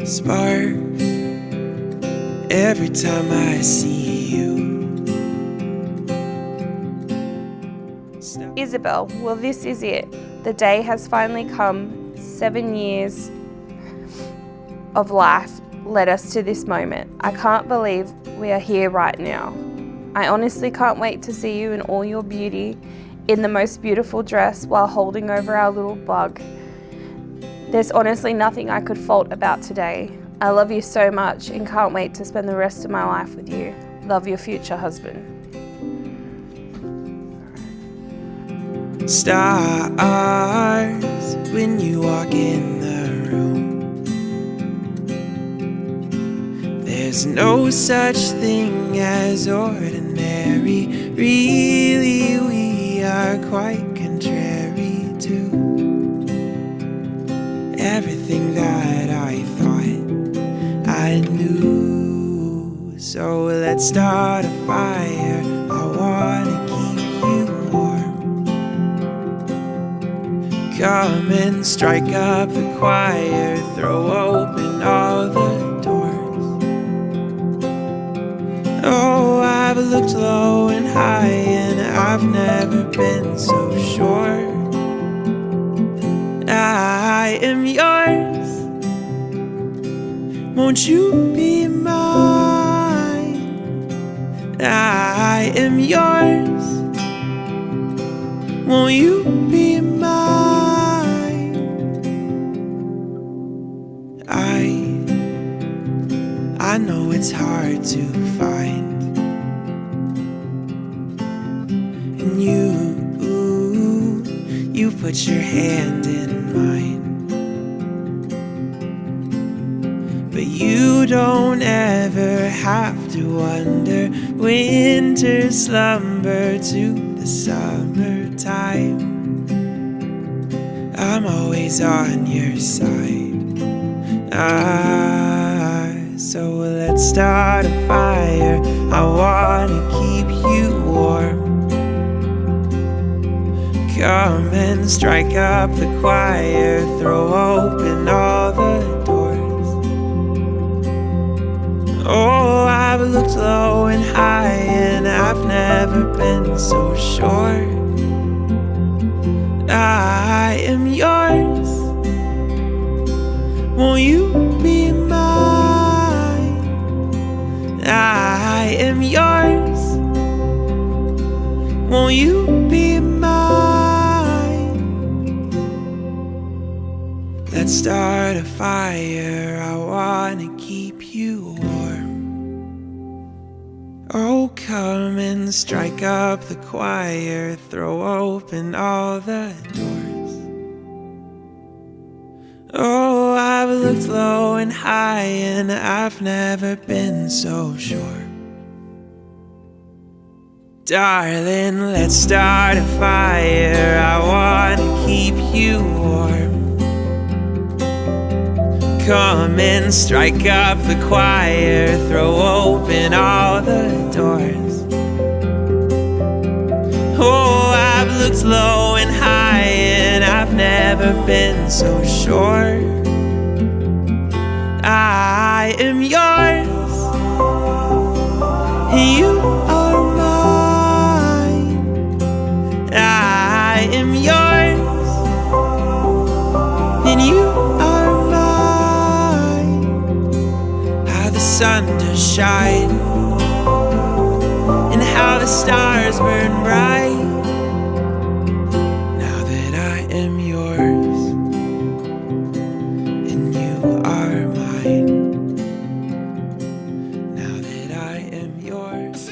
sparks every time I see you. Isabelle, well, this is it. The day has finally come. 7 years of life led us to this moment. I can't believe we are here right now. I honestly can't wait to see you in all your beauty, in the most beautiful dress while holding over our little bug. There's honestly nothing I could fault about today. I love you so much and can't wait to spend the rest of my life with you. Love, your future husband. Stars when you walk in the room. There's no such thing as ordinary. Really, we are quite contrary to everything that I thought I knew. So let's start a fire. I wanna keep you warm. Come and strike up the choir, throw open all the doors. Oh, I've looked low and high and I've never been so sure. I am yours. Won't you be mine? I am yours. Won't you be mine? I know it's hard to find, and you put your hand in mine, but you don't ever have to wonder. Winter slumber to the summertime, I'm always on your side. So let's start a fire. I wanna keep you warm. Come and strike up the choir, throw open all the doors. Oh, I've looked low and high and I've never been so sure. I am yours. Won't you be mine? I am yours. Won't you be mine? Let's start a fire. I wanna keep you warm. Oh, come and strike up the choir, throw open all the doors. Oh, I've looked low and high and I've never been so sure. Darling, let's start a fire. I wanna keep you warm. Come and strike up the choir, throw open all the doors. Oh, I've looked low and high and I've never been so sure. I am yours and you are mine. I am yours and you are mine. How the sun does shine and how the stars burn bright. Now that I am yours and you are mine. Now that I am yours.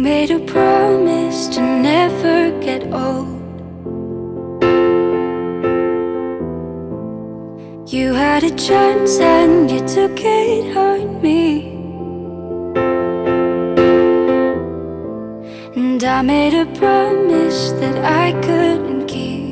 made a promise to never get old. You had a chance and you took it on me. And I made a promise that I couldn't keep.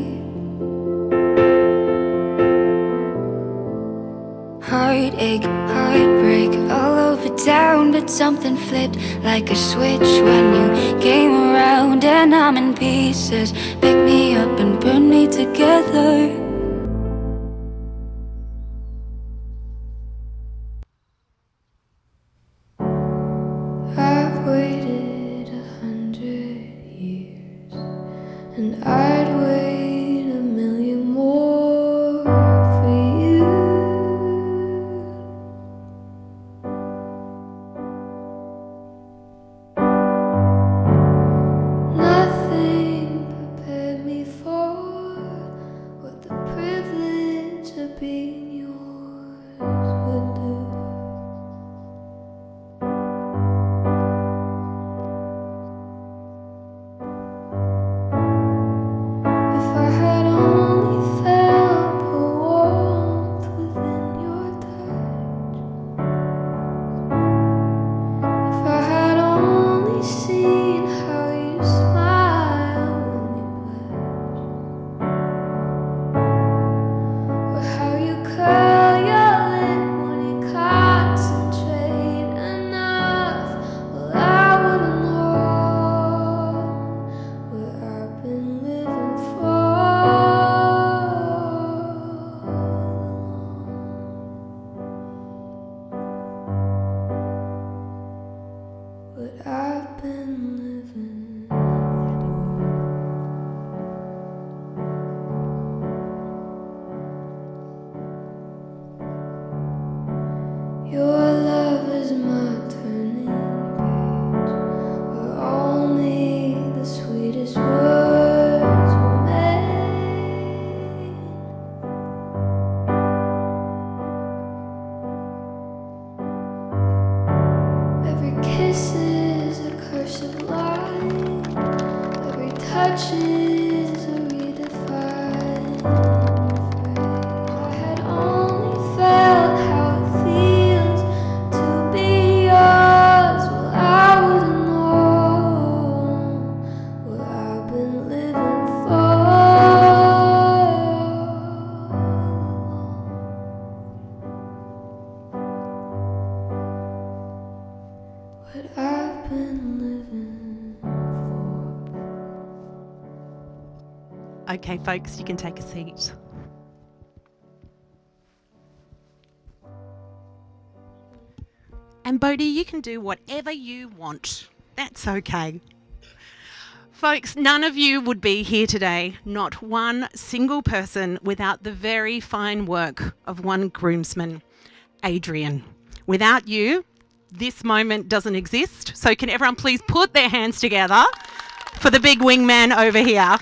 Heartache, heartbreak, all over town. But something flipped like a switch when you came around. And I'm in pieces, pick me up and burn me together. I've waited 100 years, and I'd wait 1,000,000 more for you. Nothing prepared me for what the privilege of being yours would do. If I had only felt the warmth within your touch, if I had only seen how you smile when we pledge, or how you curl your lip when you concentrate enough, well, I would've known what I've been living for. What I've been living for. Your love is my turning page, where only the sweetest words remain. Every kiss is a cursed lie, every touch is a redefined phrase. If I had only felt how it feels to be yours, well, I would've known what I've been living for. What I've been living for. Okay, folks, you can take a seat. And Bodhi, you can do whatever you want. That's okay. Folks, none of you would be here today, not one single person, without the very fine work of one groomsman, Adrian. Without you, this moment doesn't exist. So can everyone please put their hands together for the big wingman over here.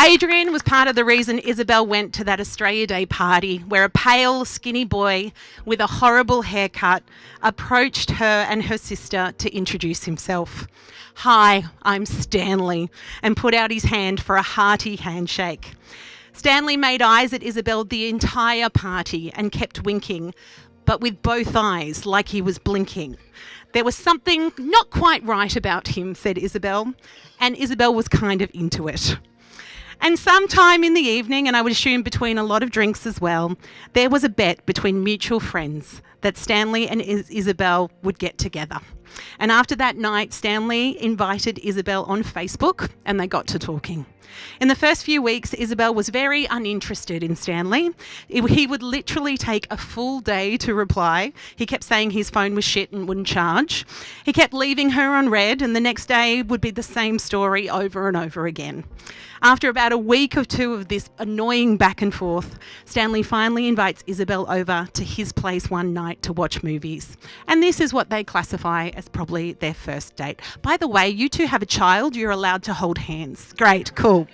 Adrian was part of the reason Isabelle went to that Australia Day party where a pale, skinny boy with a horrible haircut approached her and her sister to introduce himself. "Hi, I'm Stanley," and put out his hand for a hearty handshake. Stanley made eyes at Isabelle the entire party and kept winking, but with both eyes, like he was blinking. There was something not quite right about him, said Isabelle, and Isabelle was kind of into it. And sometime in the evening, and I would assume between a lot of drinks as well, there was a bet between mutual friends that Stanley and Isabelle would get together. And after that night, Stanley invited Isabelle on Facebook and they got to talking. In the first few weeks, Isabelle was very uninterested in Stanley. He would literally take a full day to reply. He kept saying his phone was shit and wouldn't charge. He kept leaving her on red, and the next day would be the same story over and over again. After about a week or two of this annoying back and forth, Stanley finally invites Isabelle over to his place one night to watch movies. And this is what they classify as probably their first date. By the way, you two have a child, you're allowed to hold hands. Great, cool.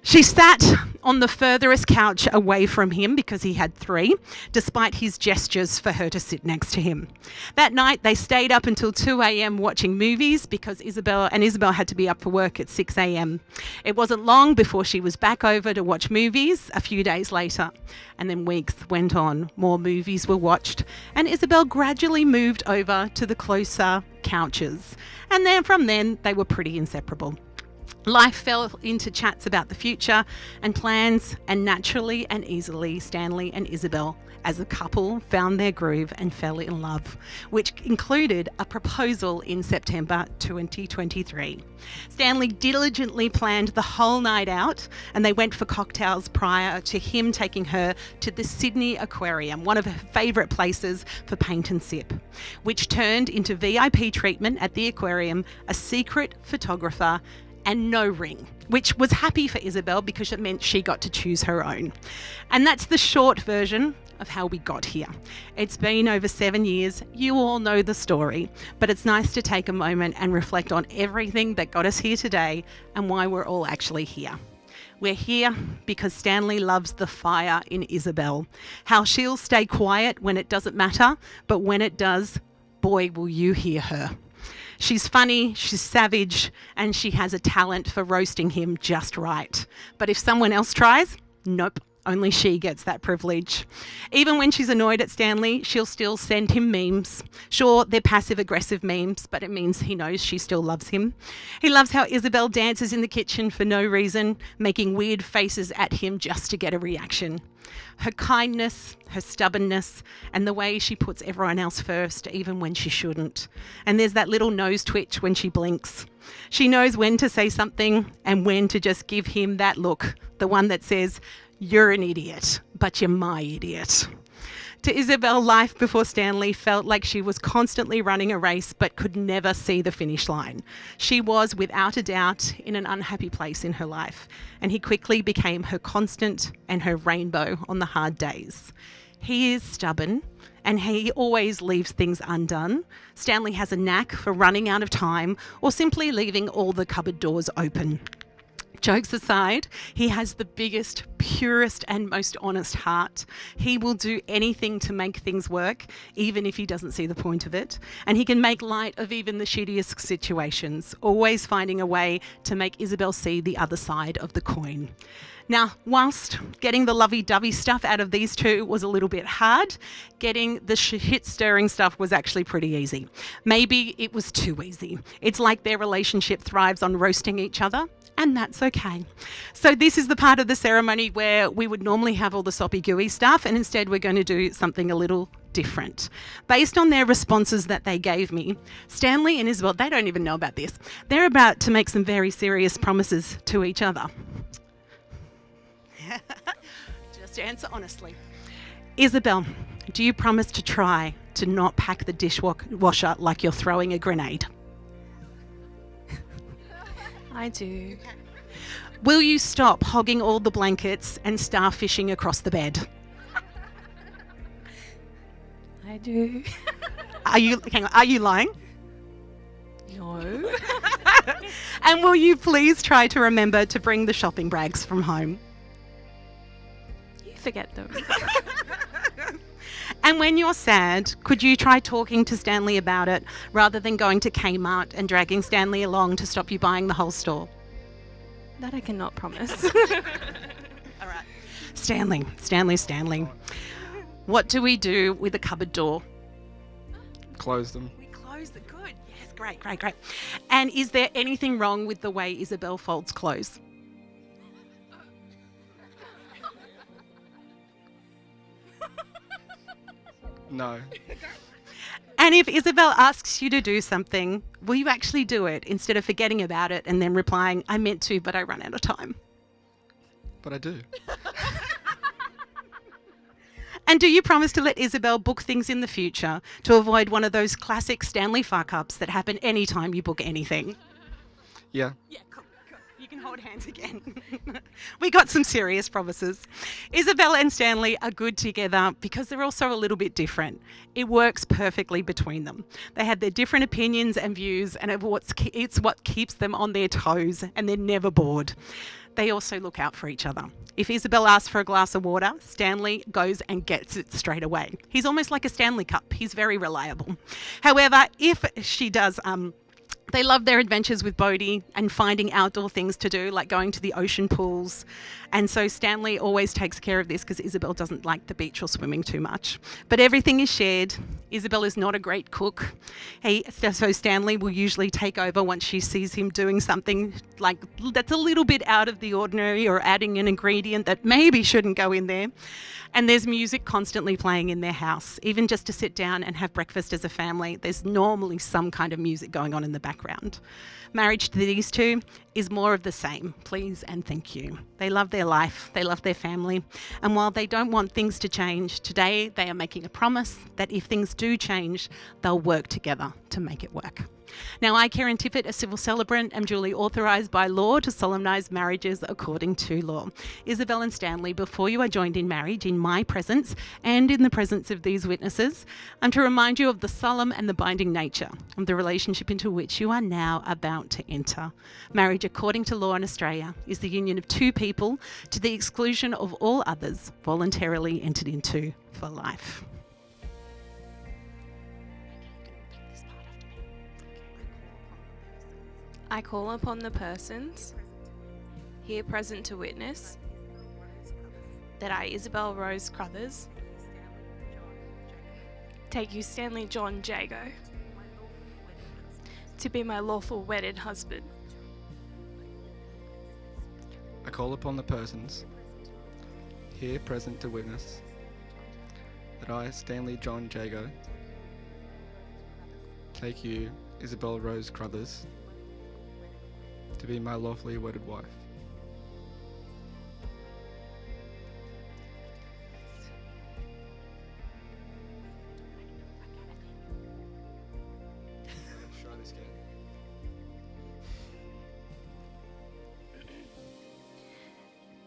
She sat on the furthest couch away from him because he had 3, despite his gestures for her to sit next to him. That night, they stayed up until 2 a.m. watching movies because Isabelle had to be up for work at 6 a.m. It wasn't long before she was back over to watch movies a few days later. And then weeks went on, more movies were watched, and Isabelle gradually moved over to the closer couches. And then from then, they were pretty inseparable. Life fell into chats about the future and plans, and naturally and easily, Stanley and Isabelle, as a couple, found their groove and fell in love, which included a proposal in September 2023. Stanley diligently planned the whole night out, and they went for cocktails prior to him taking her to the Sydney Aquarium, one of her favourite places for paint and sip, which turned into VIP treatment at the aquarium, a secret photographer, and no ring, which was happy for Isabelle because it meant she got to choose her own. And that's the short version of how we got here. It's been over 7 years. You all know the story, but it's nice to take a moment and reflect on everything that got us here today and why we're all actually here. We're here because Stanley loves the fire in Isabelle, how she'll stay quiet when it doesn't matter, but when it does, boy, will you hear her. She's funny, she's savage, and she has a talent for roasting him just right. But if someone else tries, nope, only she gets that privilege. Even when she's annoyed at Stanley, she'll still send him memes. Sure, they're passive-aggressive memes, but it means he knows she still loves him. He loves how Isabelle dances in the kitchen for no reason, making weird faces at him just to get a reaction. Her kindness, her stubbornness, and the way she puts everyone else first, even when she shouldn't. And there's that little nose twitch when she blinks. She knows when to say something and when to just give him that look, the one that says, "You're an idiot, but you're my idiot." To Isabelle, life before Stanley felt like she was constantly running a race but could never see the finish line. She was, without a doubt, in an unhappy place in her life, and he quickly became her constant and her rainbow on the hard days. He is stubborn, and he always leaves things undone. Stanley has a knack for running out of time or simply leaving all the cupboard doors open. Jokes aside, he has the biggest, purest and most honest heart. He will do anything to make things work, even if he doesn't see the point of it. And he can make light of even the shittiest situations, always finding a way to make Isabelle see the other side of the coin. Now, whilst getting the lovey-dovey stuff out of these two was a little bit hard, getting the shit-stirring stuff was actually pretty easy. Maybe it was too easy. It's like their relationship thrives on roasting each other, and that's okay. So this is the part of the ceremony where we would normally have all the soppy gooey stuff, and instead we're going to do something a little different. Based on their responses that they gave me, Stanley and Isabelle, they don't even know about this. They're about to make some very serious promises to each other. Just answer honestly. Isabelle, do you promise to try to not pack the dishwasher like you're throwing a grenade? I do. Will you stop hogging all the blankets and starfishing across the bed? I do. Are you lying? No. And will you please try to remember to bring the shopping bags from home? You forget them. And when you're sad, could you try talking to Stanley about it rather than going to Kmart and dragging Stanley along to stop you buying the whole store? That I cannot promise. All right. Stanley. What do we do with a cupboard door? Close them. We close it. Good. Yes, great. And is there anything wrong with the way Isabelle folds clothes? No. And if Isabelle asks you to do something, will you actually do it instead of forgetting about it and then replying, "I meant to, but I ran out of time"? But I do. And do you promise to let Isabelle book things in the future to avoid one of those classic Stanley fuck-ups that happen anytime you book anything? Yeah. Yeah, cool. You can hold hands again. We got some serious promises. Isabelle and Stanley are good together because they're also a little bit different. It works perfectly between them. They have their different opinions and views, and it's what keeps them on their toes, and they're never bored. They also look out for each other. If Isabelle asks for a glass of water, Stanley goes and gets it straight away. He's almost like a Stanley Cup. He's very reliable. However, if she does they love their adventures with Bodhi and finding outdoor things to do, like going to the ocean pools. And so Stanley always takes care of this because Isabelle doesn't like the beach or swimming too much. But everything is shared. Isabelle is not a great cook. So Stanley will usually take over once she sees him doing something like that's a little bit out of the ordinary or adding an ingredient that maybe shouldn't go in there. And there's music constantly playing in their house. Even just to sit down and have breakfast as a family, there's normally some kind of music going on in the background. Marriage to these two is more of the same, please and thank you. They love their life, they love their family, and while they don't want things to change, today they are making a promise that if things do change, they'll work together to make it work. Now, I, Karen Tippett, a civil celebrant, am duly authorised by law to solemnise marriages according to law. Isabelle and Stanley, before you are joined in marriage in my presence and in the presence of these witnesses, I'm to remind you of the solemn and the binding nature of the relationship into which you are now about to enter. Marriage, according to law in Australia, is the union of two people to the exclusion of all others voluntarily entered into for life. I call upon the persons here present to witness that I, Isabelle Rose Crothers, take you Stanley John Jago to be my lawful wedded husband. I call upon the persons here present to witness that I, Stanley John Jago, take you, Isabelle Rose Crothers, to be my lawfully wedded wife. Try this again.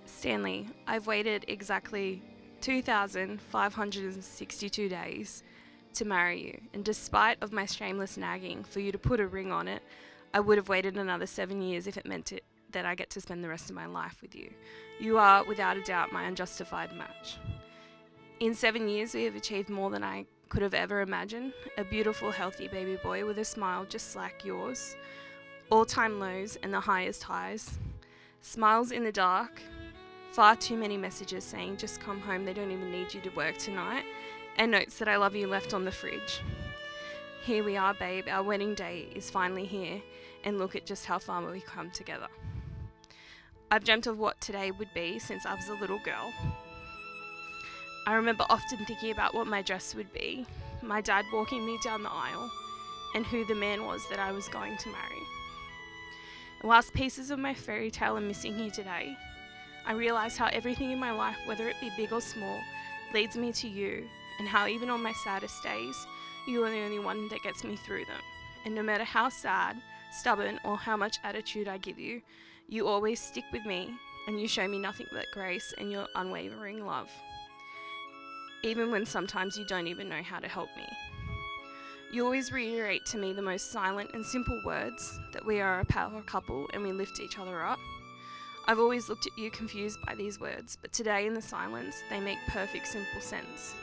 Stanley, I've waited exactly 2,562 days to marry you, and despite of my shameless nagging for you to put a ring on it, I would have waited another 7 years if it meant that I get to spend the rest of my life with you. You are, without a doubt, my unjustified match. In 7 years, we have achieved more than I could have ever imagined. A beautiful, healthy baby boy with a smile just like yours. All-time lows and the highest highs. Smiles in the dark. Far too many messages saying, just come home, they don't even need you to work tonight. And notes that I love you left on the fridge. Here we are, babe, our wedding day is finally here, and look at just how far we've come together. I've dreamt of what today would be since I was a little girl. I remember often thinking about what my dress would be, my dad walking me down the aisle, and who the man was that I was going to marry. And whilst pieces of my fairy tale are missing here today, I realise how everything in my life, whether it be big or small, leads me to you, and how even on my saddest days, you are the only one that gets me through them. And no matter how sad, stubborn, or how much attitude I give you, you always stick with me, and you show me nothing but grace and your unwavering love. Even when sometimes you don't even know how to help me. You always reiterate to me the most silent and simple words, that we are a power couple and we lift each other up. I've always looked at you confused by these words, but today in the silence, they make perfect simple sense.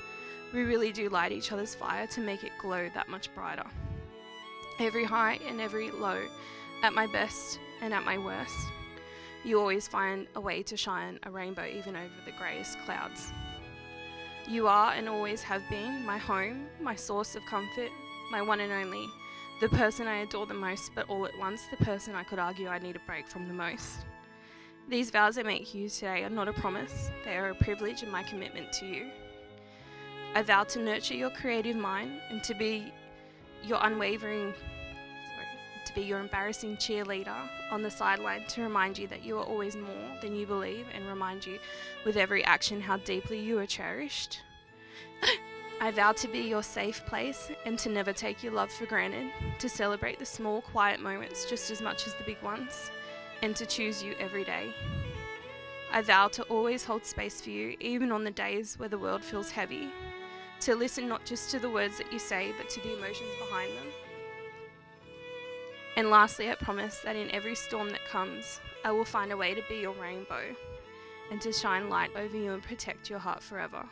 We really do light each other's fire to make it glow that much brighter. Every high and every low, at my best and at my worst, you always find a way to shine a rainbow even over the greyest clouds. You are and always have been my home, my source of comfort, my one and only, the person I adore the most, but all at once the person I could argue I need a break from the most. These vows I make you today are not a promise, they are a privilege and my commitment to you. I vow to nurture your creative mind and to be your embarrassing cheerleader on the sideline, to remind you that you are always more than you believe, and remind you with every action how deeply you are cherished. I vow to be your safe place and to never take your love for granted, to celebrate the small quiet moments just as much as the big ones, and to choose you every day. I vow to always hold space for you, even on the days where the world feels heavy, to listen not just to the words that you say, but to the emotions behind them. And lastly, I promise that in every storm that comes, I will find a way to be your rainbow and to shine light over you and protect your heart forever.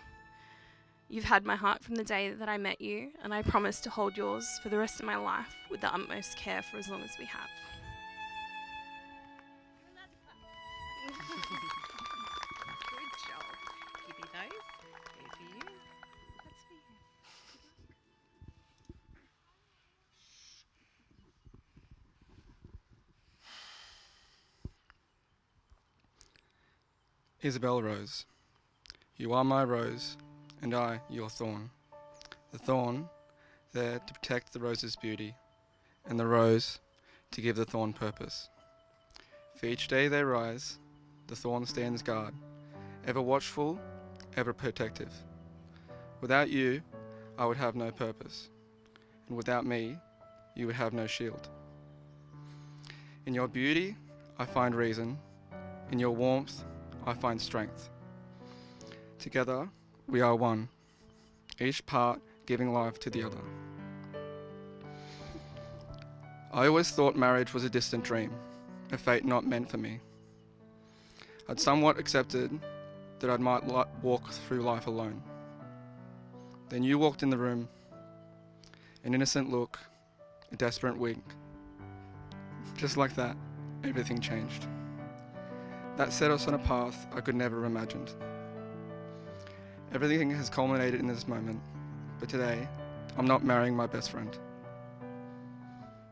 You've had my heart from the day that I met you, and I promise to hold yours for the rest of my life with the utmost care for as long as we have. Good job. Give me those. They're for you. That's for you. Isabelle Rose, you are my rose, and I your thorn. The thorn there to protect the rose's beauty, and the rose to give the thorn purpose. For each day they rise, the thorn stands guard, ever watchful, ever protective. Without you, I would have no purpose, and without me, you would have no shield. In your beauty, I find reason. In your warmth, I find strength. Together, we are one, each part giving life to the other. I always thought marriage was a distant dream, a fate not meant for me. I'd somewhat accepted that I might walk through life alone. Then you walked in the room, an innocent look, a desperate wink. Just like that, everything changed. That set us on a path I could never have imagined. Everything has culminated in this moment, but today, I'm not marrying my best friend.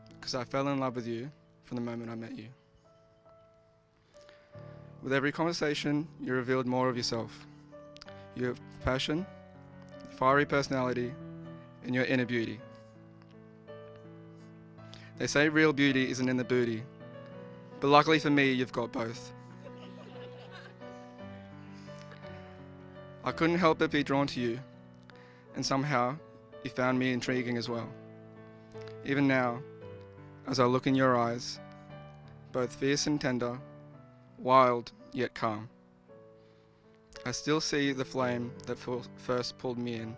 Because I fell in love with you from the moment I met you. With every conversation, you revealed more of yourself. You have passion, fiery personality, and your inner beauty. They say real beauty isn't in the booty, but luckily for me, you've got both. I couldn't help but be drawn to you, and somehow you found me intriguing as well. Even now, as I look in your eyes, both fierce and tender, wild yet calm, I still see the flame that first pulled me in,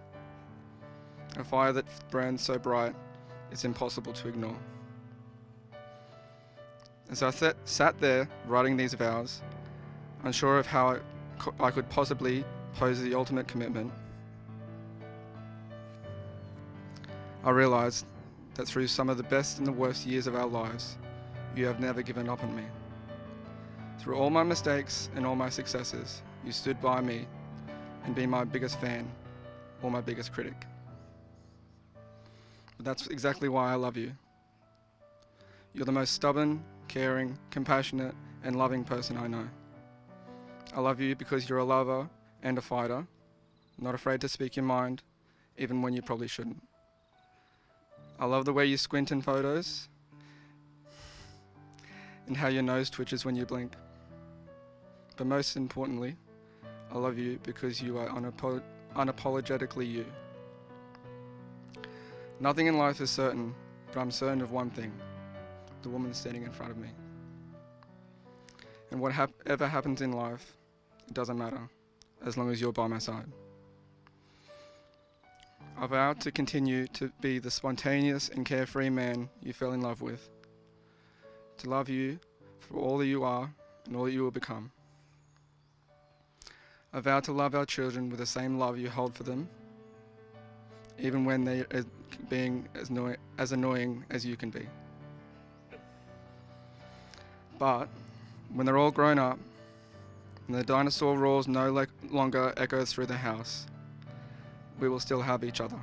a fire that burns so bright it's impossible to ignore. As I sat there writing these vows, unsure of how I could possibly pose the ultimate commitment, I realized that through some of the best and the worst years of our lives, you have never given up on me. Through all my mistakes and all my successes, you stood by me and be my biggest fan or my biggest critic. But that's exactly why I love you. You're the most stubborn, caring, compassionate, and loving person I know. I love you because you're a lover and a fighter, not afraid to speak your mind, even when you probably shouldn't. I love the way you squint in photos, and how your nose twitches when you blink. But most importantly, I love you because you are unapologetically you. Nothing in life is certain, but I'm certain of one thing: the woman standing in front of me. And whatever happens in life, it doesn't matter, as long as you're by my side. I vow to continue to be the spontaneous and carefree man you fell in love with, to love you for all that you are and all that you will become. I vow to love our children with the same love you hold for them, even when they are being as annoying as you can be. But when they're all grown up and the dinosaur roars no longer echoes through the house, we will still have each other.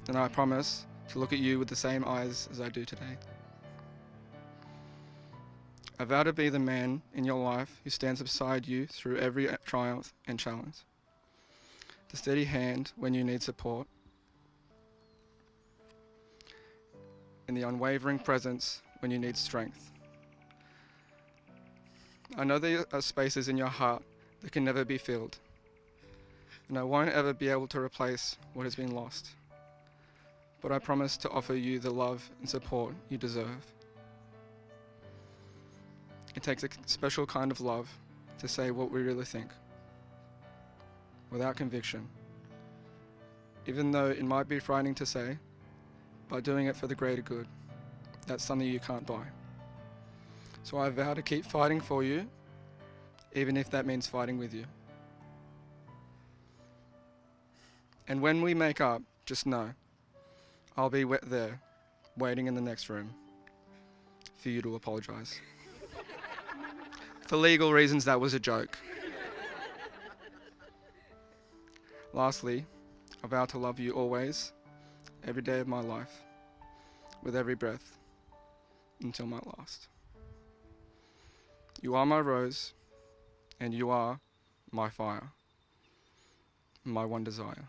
And I promise to look at you with the same eyes as I do today. I vow to be the man in your life who stands beside you through every triumph and challenge. The steady hand when you need support, and the unwavering presence when you need strength. I know there are spaces in your heart that can never be filled, and I won't ever be able to replace what has been lost. But I promise to offer you the love and support you deserve. It takes a special kind of love to say what we really think, without conviction. Even though it might be frightening to say, by doing it for the greater good, that's something you can't buy. So I vow to keep fighting for you, even if that means fighting with you. And when we make up, just know, I'll be there, waiting in the next room, for you to apologise. For legal reasons, that was a joke. Lastly, I vow to love you always, every day of my life, with every breath, until my last. You are my rose, and you are my fire, my one desire.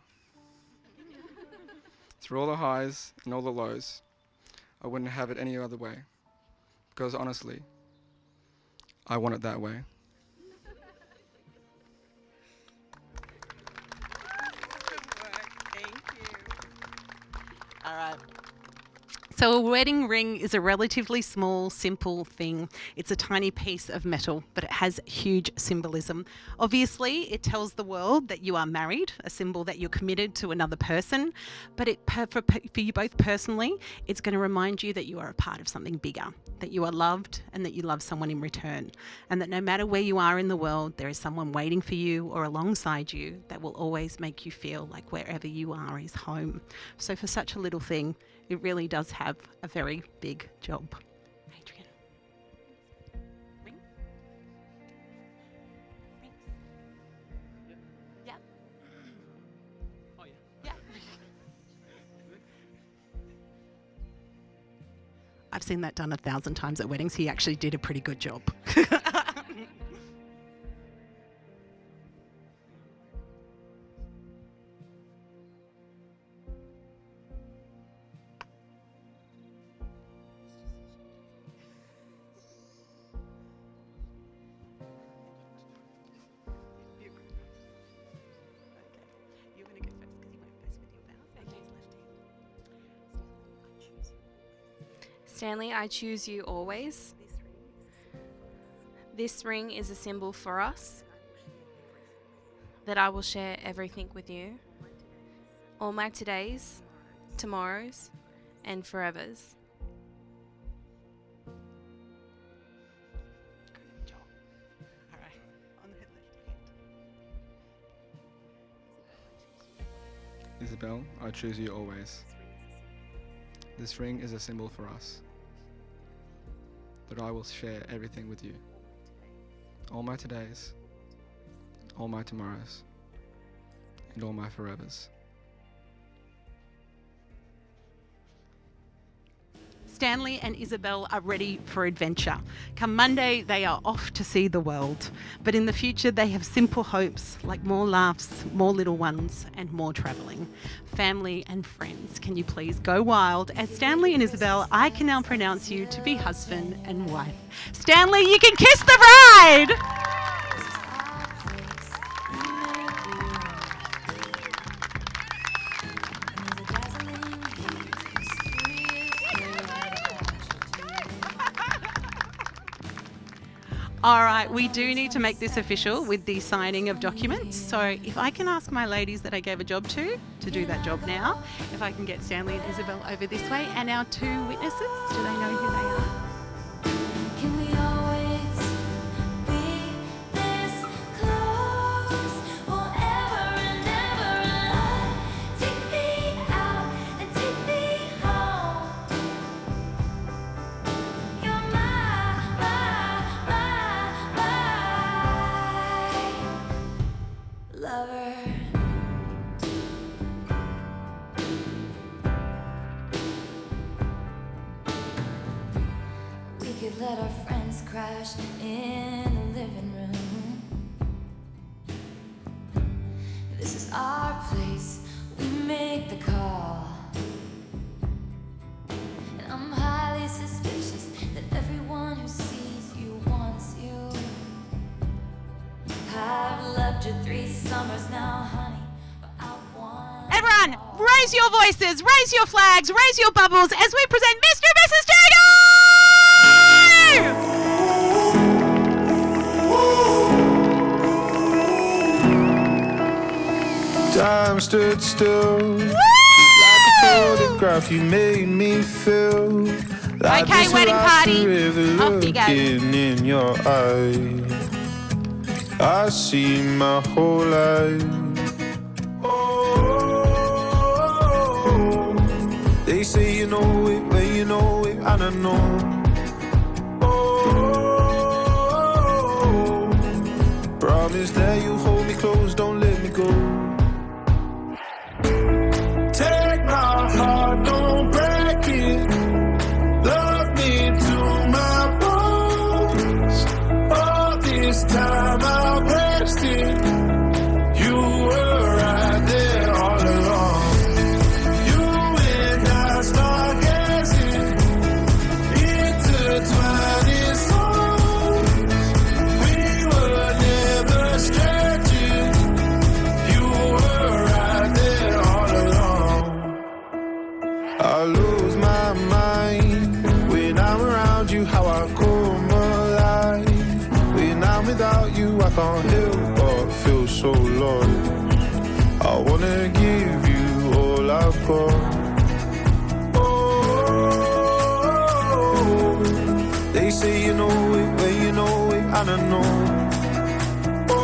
Through all the highs and all the lows, I wouldn't have it any other way, because honestly, I want it that way. All right. So a wedding ring is a relatively small, simple thing. It's a tiny piece of metal, but it has huge symbolism. Obviously, it tells the world that you are married, a symbol that you're committed to another person. But for you both personally, it's going to remind you that you are a part of something bigger, that you are loved and that you love someone in return. And that no matter where you are in the world, there is someone waiting for you or alongside you that will always make you feel like wherever you are is home. So for such a little thing, it really does have a very big job. Adrian. Ring? Rings? Yeah. Oh, yeah. Yeah. I've seen that done 1,000 times at weddings. He actually did a pretty good job. Stanley, I choose you always. This ring is a symbol for us, that I will share everything with you, all my todays, tomorrows, and forevers. Good job. All right. On the left hand. Isabelle, I choose you always. This ring is a symbol for us, that I will share everything with you. All my todays, all my tomorrows, and all my forevers. Stanley and Isabelle are ready for adventure. Come Monday, they are off to see the world. But in the future, they have simple hopes like more laughs, more little ones, and more travelling. Family and friends, can you please go wild? As Stanley and Isabelle, I can now pronounce you to be husband and wife. Stanley, you can kiss the bride! All right, we do need to make this official with the signing of documents. So if I can ask my ladies that I gave a job to do that job now, if I can get Stanley and Isabelle over this way, and our two witnesses, do they know who they are? Can we always be this close forever and ever? Take me out and take me home. You're my lover. We could let our friends crash in the living room. This is our place, we make the call. And I'm highly suspicious that everyone who sees you wants you. I've loved you 3 summers now, honey, but I want Everyone, raise your voices, raise your flags, raise your bubbles as we present Mr. and Mrs. Jago! Time stood still, like a photograph. You made me feel like Okay, this wedding across party. the river, Off you go. looking in your eyes. I see my whole life. Oh, they say you know it when you know it, and I know. Oh, promise that you hold me close, don't let me go. Take my heart, don't break it. Love me to my bones. All this time I've wasted. You were right there all along. You and I start gazing, intertwining souls. We were never strangers. You were right there all along. I lose my mind when I'm around you, how I come alive. When I'm without you, I can't help but feel so lost. I wanna give you all I've got. Oh, they say you know it when you know it, and I know. Oh,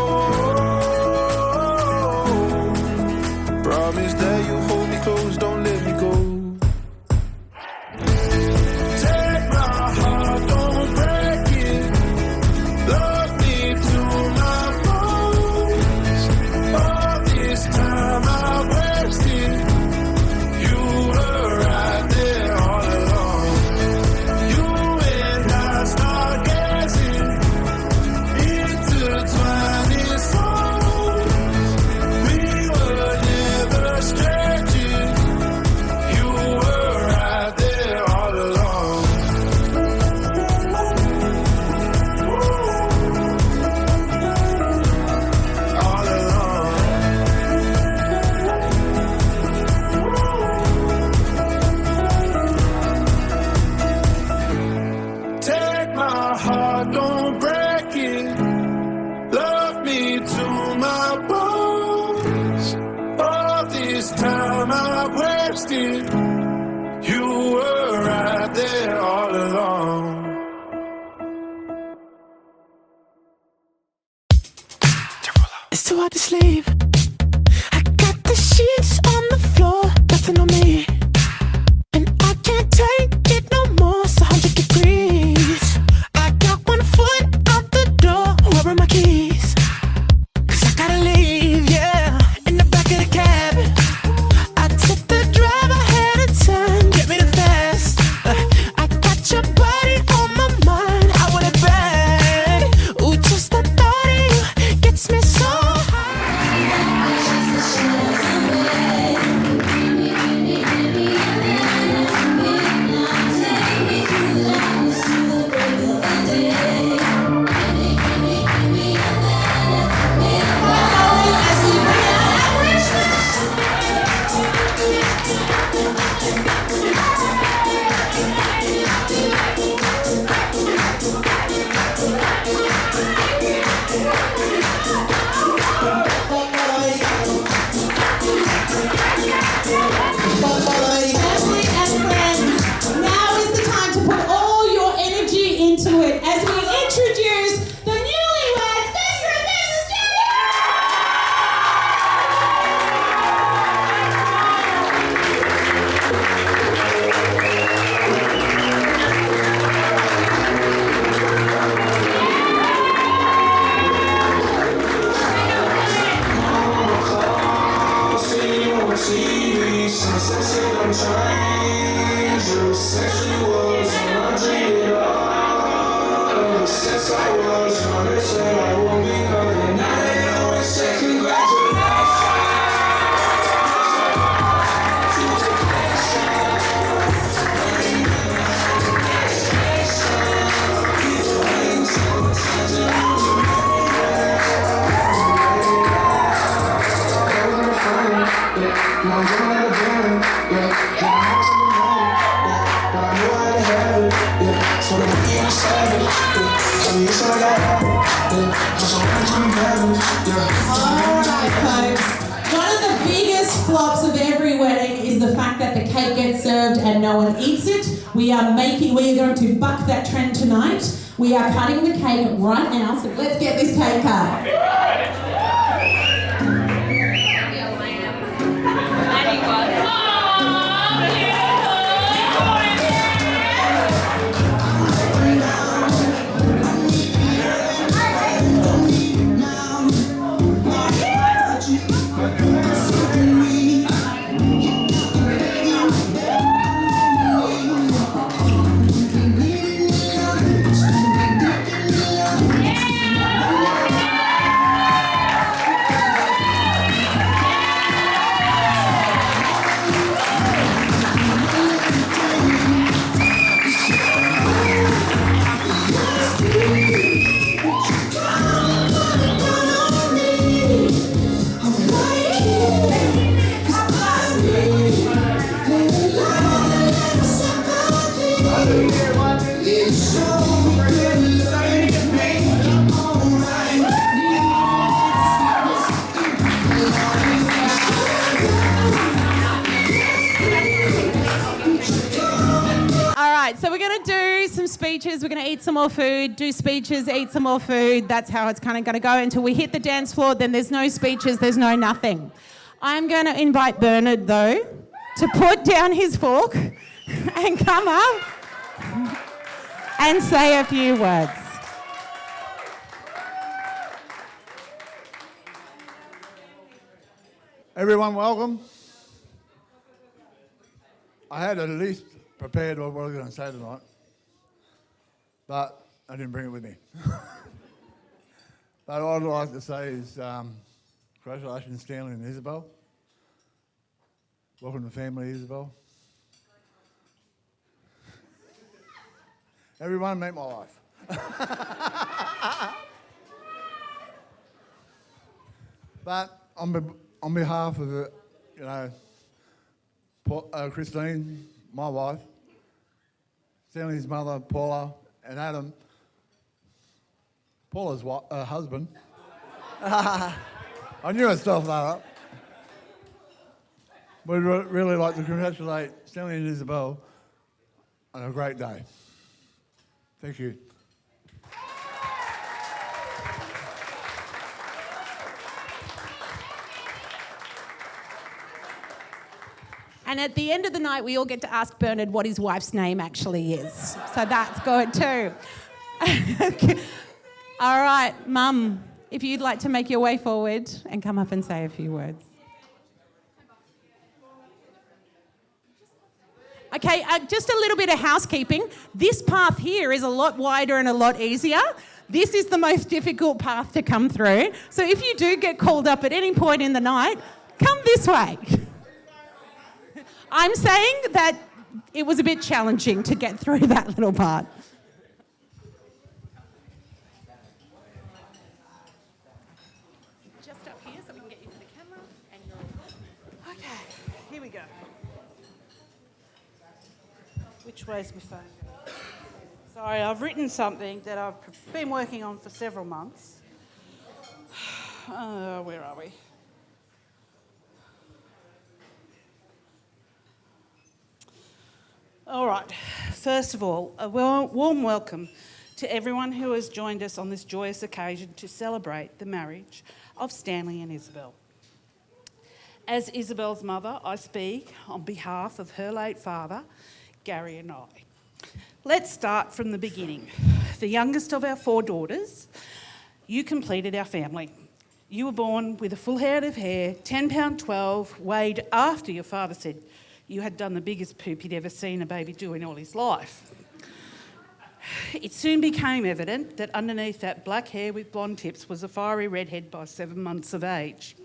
promise that you hold me close, don't let me go. Take my heart, don't break it. Love me to my bones. All this time I wasted. You were right there all along. You and I start gazing, intertwining souls. We were never strangers. You were right there all along. All along. Take my heart, don't break it. Love me to my bones. All this time I've wasted. You were right there all along. It's too hard to sleep. I got the sheets on the floor, nothing on me. And I can't take it no more, it's 100 degrees. I got 1 foot out the door, where are my keys? 'Cause I gotta leave, yeah, in the back of the cab. I took the drive ahead of time, get me the fast. I got your body on my mind, I want it bad. Ooh, just the thought of you gets me so Family and friends, now is the time to put all your energy into it as we introduce the newlyweds, Mr. and Mrs. Alright folks, one of the flops of every wedding is the fact that the cake gets served and no one eats it. We are going to buck that trend tonight. We are cutting the cake right now, so let's get this cake cut. So we're going to do some speeches, we're going to eat some more food, do speeches, eat some more food. That's how it's kind of going to go until we hit the dance floor. Then there's no speeches, there's no nothing. I'm going to invite Bernard, though, to put down his fork and come up and say a few words. Everyone, welcome. I had at least prepared what I was going to say tonight, but I didn't bring it with me. But what I'd like to say is congratulations, Stanley and Isabelle. Welcome to the family, Isabelle. Everyone, meet my wife. But on behalf of Christine, my wife, Stanley's mother, Paula, and Adam, Paula's husband. I knew I'd stuff that up. We'd really like to congratulate Stanley and Isabelle on a great day. Thank you. And at the end of the night, we all get to ask Bernard what his wife's name actually is. So that's good too. All right, Mum, if you'd like to make your way forward and come up and say a few words. Okay, just a little bit of housekeeping. This path here is a lot wider and a lot easier. This is the most difficult path to come through. So if you do get called up at any point in the night, come this way. I'm saying that it was a bit challenging to get through that little part. Just up here so we can get you to the camera. And you're... Okay, here we go. Which way's my phone? Sorry, I've written something that I've been working on for several months. Where are we? All right, first of all, a warm welcome to everyone who has joined us on this joyous occasion to celebrate the marriage of Stanley and Isabelle. As Isabelle's mother, I speak on behalf of her late father, Gary, and I. Let's start from the beginning. The youngest of our 4 daughters, you completed our family. You were born with a full head of hair, 10 pound 12, weighed after your father said you had done the biggest poop he'd ever seen a baby do in all his life. It soon became evident that underneath that black hair with blonde tips was a fiery redhead by 7 months of age.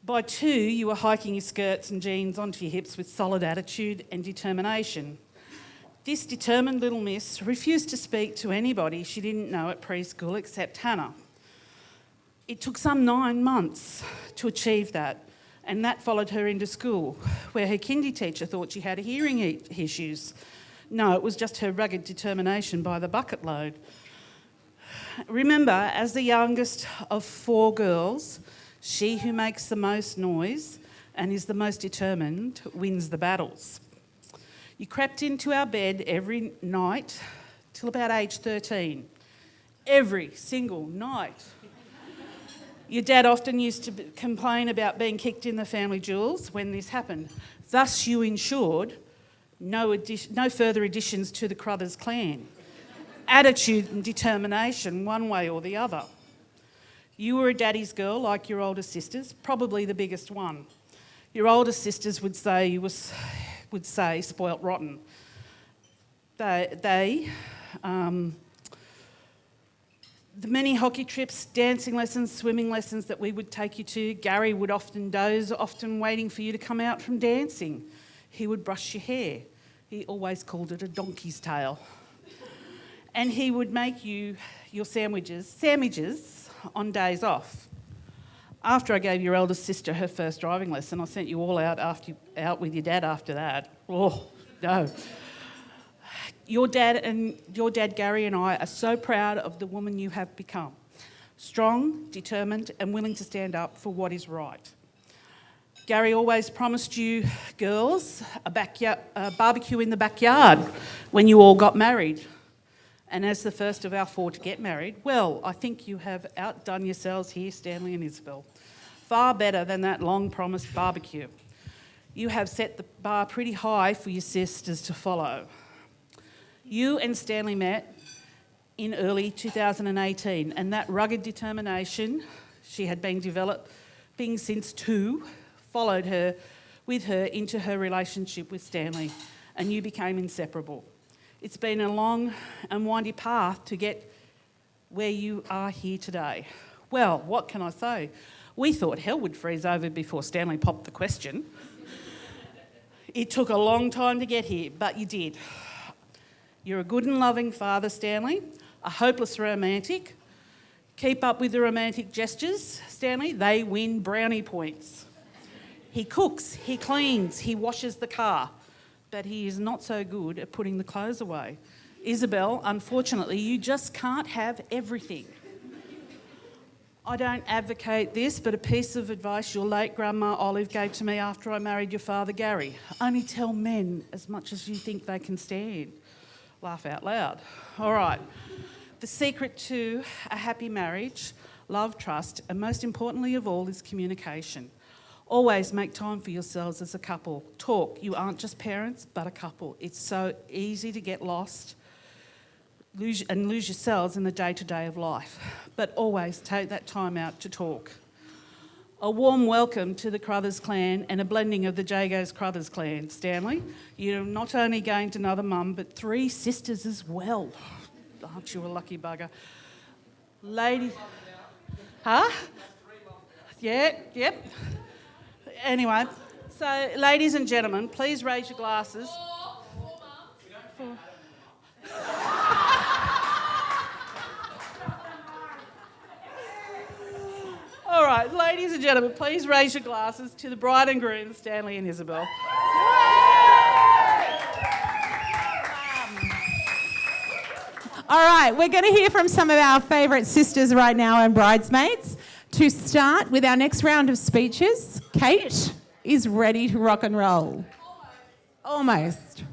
By 2, you were hiking your skirts and jeans onto your hips with solid attitude and determination. This determined little miss refused to speak to anybody she didn't know at preschool except Hannah. It took some 9 months to achieve that, and that followed her into school, where her kindy teacher thought she had hearing issues. No, it was just her rugged determination by the bucket load. Remember, as the youngest of 4 girls, she who makes the most noise, and is the most determined wins the battles. You crept into our bed every night till about age 13. Every single night. Your dad often used to complain about being kicked in the family jewels when this happened. Thus you ensured no further additions to the Crothers clan. Attitude and determination, one way or the other. You were a daddy's girl like your older sisters, probably the biggest one. Your older sisters would say spoilt rotten. The many hockey trips, dancing lessons, swimming lessons that we would take you to, Gary would often doze, often waiting for you to come out from dancing. He would brush your hair. He always called it a donkey's tail. And he would make you your sandwiches on days off. After I gave your eldest sister her first driving lesson, I sent you all out with your dad after that. Oh, no. Your dad Gary and I are so proud of the woman you have become. Strong, determined and willing to stand up for what is right. Gary always promised you girls a barbecue in the backyard when you all got married. And as the first of our 4 to get married, well, I think you have outdone yourselves here, Stanley and Isabelle. Far better than that long-promised barbecue. You have set the bar pretty high for your sisters to follow. You and Stanley met in early 2018, and that rugged determination she had been developing since 2 followed her into her relationship with Stanley, and you became inseparable. It's been a long and windy path to get where you are here today. Well, what can I say? We thought hell would freeze over before Stanley popped the question. It took a long time to get here, but you did. You're a good and loving father, Stanley, a hopeless romantic. Keep up with the romantic gestures, Stanley. They win brownie points. He cooks, he cleans, he washes the car, but he is not so good at putting the clothes away. Isabelle, unfortunately, you just can't have everything. I don't advocate this, but a piece of advice your late grandma Olive gave to me after I married your father Gary. Only tell men as much as you think they can stand. Laugh out loud. All right. The secret to a happy marriage, love, trust, and most importantly of all is communication. Always make time for yourselves as a couple. Talk. You aren't just parents, but a couple. It's so easy to get lost lose yourselves in the day-to-day of life. But always take that time out to talk. A warm welcome to the Crothers clan and a blending of the Jago's Crothers clan. Stanley, you're not only gained another mum, but 3 sisters as well. Aren't you a lucky bugger? Lady... Huh? Yeah, yep. Anyway, so ladies and gentlemen, please raise your glasses. All right, ladies and gentlemen, please raise your glasses to the bride and groom, Stanley and Isabelle. All right, we're going to hear from some of our favourite sisters right now and bridesmaids. To start with our next round of speeches, Kate is ready to rock and roll. Almost.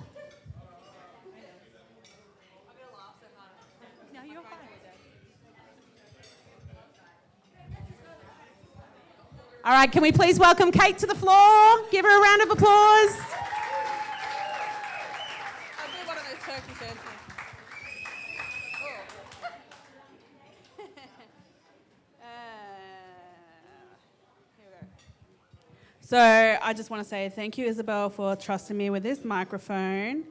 All right, can we please welcome Kate to the floor? Give her a round of applause. I'll do one of those turkey dances. So I just want to say thank you, Isabelle, for trusting me with this microphone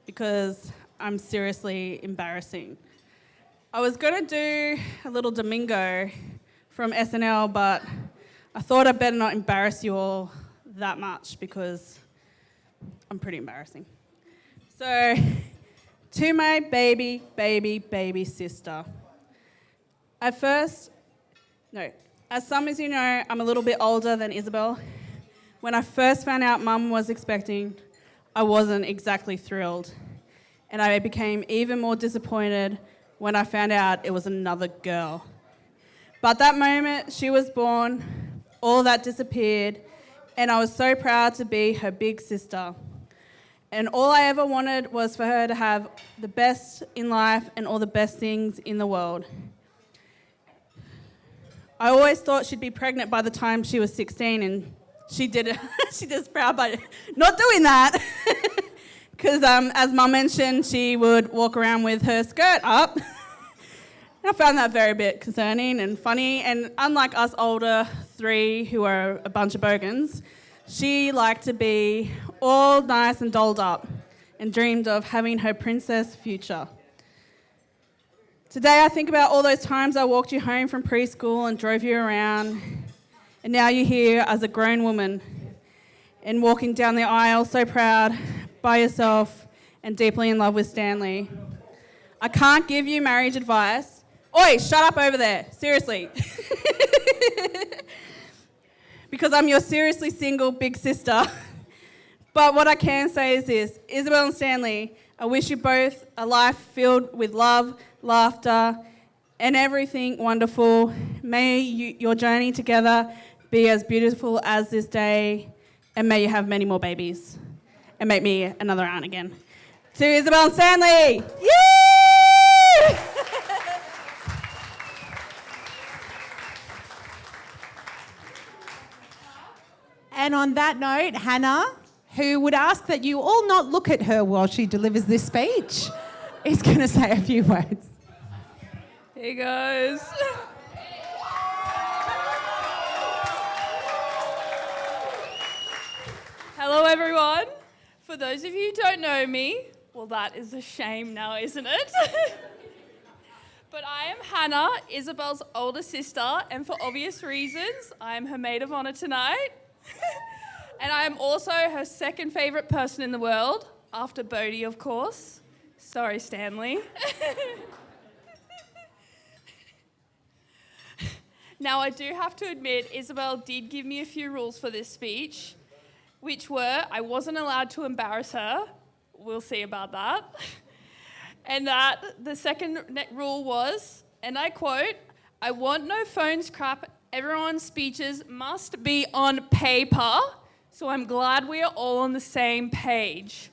because I'm seriously embarrassing. I was going to do a little Domingo from SNL, but I thought I'd better not embarrass you all that much because I'm pretty embarrassing. So, to my baby sister. As some as you know, I'm a little bit older than Isabelle. When I first found out Mum was expecting, I wasn't exactly thrilled. And I became even more disappointed when I found out it was another girl. But that moment she was born, all that disappeared, and I was so proud to be her big sister. And all I ever wanted was for her to have the best in life and all the best things in the world. I always thought she'd be pregnant by the time she was 16, and she did it. She did it proud by not doing that. Because as Mum mentioned, she would walk around with her skirt up. I found that very bit concerning and funny. And unlike us older three who are a bunch of bogans, she liked to be all nice and dolled up and dreamed of having her princess future. Today I think about all those times I walked you home from preschool and drove you around, and now you're here as a grown woman and walking down the aisle so proud by yourself and deeply in love with Stanley. I can't give you marriage advice. Oi, shut up over there, seriously. Because I'm your seriously single big sister. But what I can say is this: Isabelle and Stanley, I wish you both a life filled with love, laughter, and everything wonderful. May your journey together be as beautiful as this day, and may you have many more babies. And make me another aunt again. To Isabelle and Stanley! Yay! And on that note, Hannah, who would ask that you all not look at her while she delivers this speech, is going to say a few words. Hey guys. Hello everyone. For those of you who don't know me, well, that is a shame now, isn't it? But I am Hannah, Isabelle's older sister, and for obvious reasons, I am her maid of honor tonight. And I am also her second favourite person in the world, after Bodhi, of course. Sorry, Stanley. Now, I do have to admit, Isabelle did give me a few rules for this speech, which were I wasn't allowed to embarrass her. We'll see about that. And that the second rule was, and I quote, I want no phones crap. Everyone's speeches must be on paper. So I'm glad we are all on the same page.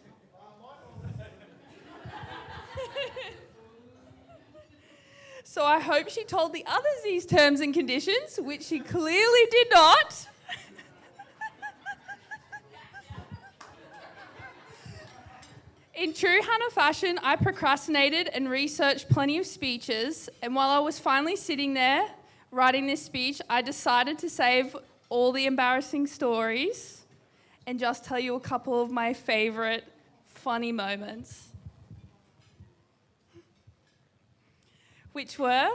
So I hope she told the others these terms and conditions, which she clearly did not. In true Hannah fashion, I procrastinated and researched plenty of speeches, and while I was finally sitting there writing this speech, I decided to save all the embarrassing stories and just tell you a couple of my favourite funny moments. Which were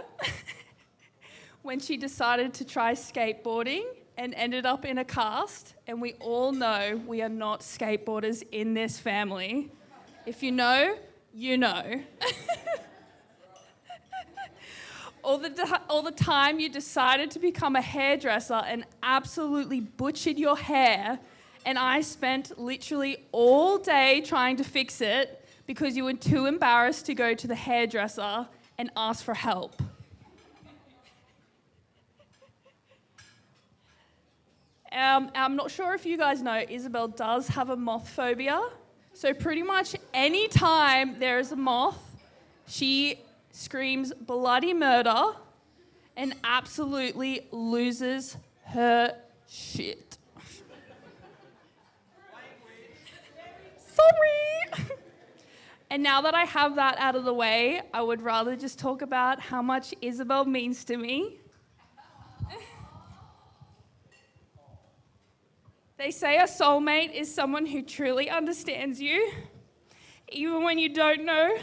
when she decided to try skateboarding and ended up in a cast, and we all know we are not skateboarders in this family. If you know, you know. All the time you decided to become a hairdresser and absolutely butchered your hair, and I spent literally all day trying to fix it because you were too embarrassed to go to the hairdresser and ask for help. I'm not sure if you guys know, Isabelle does have a moth phobia. So pretty much any time there is a moth, she screams bloody murder and absolutely loses her shit. Sorry. And now that I have that out of the way, I would rather just talk about how much Isabelle means to me. They say a soulmate is someone who truly understands you, even when you don't know,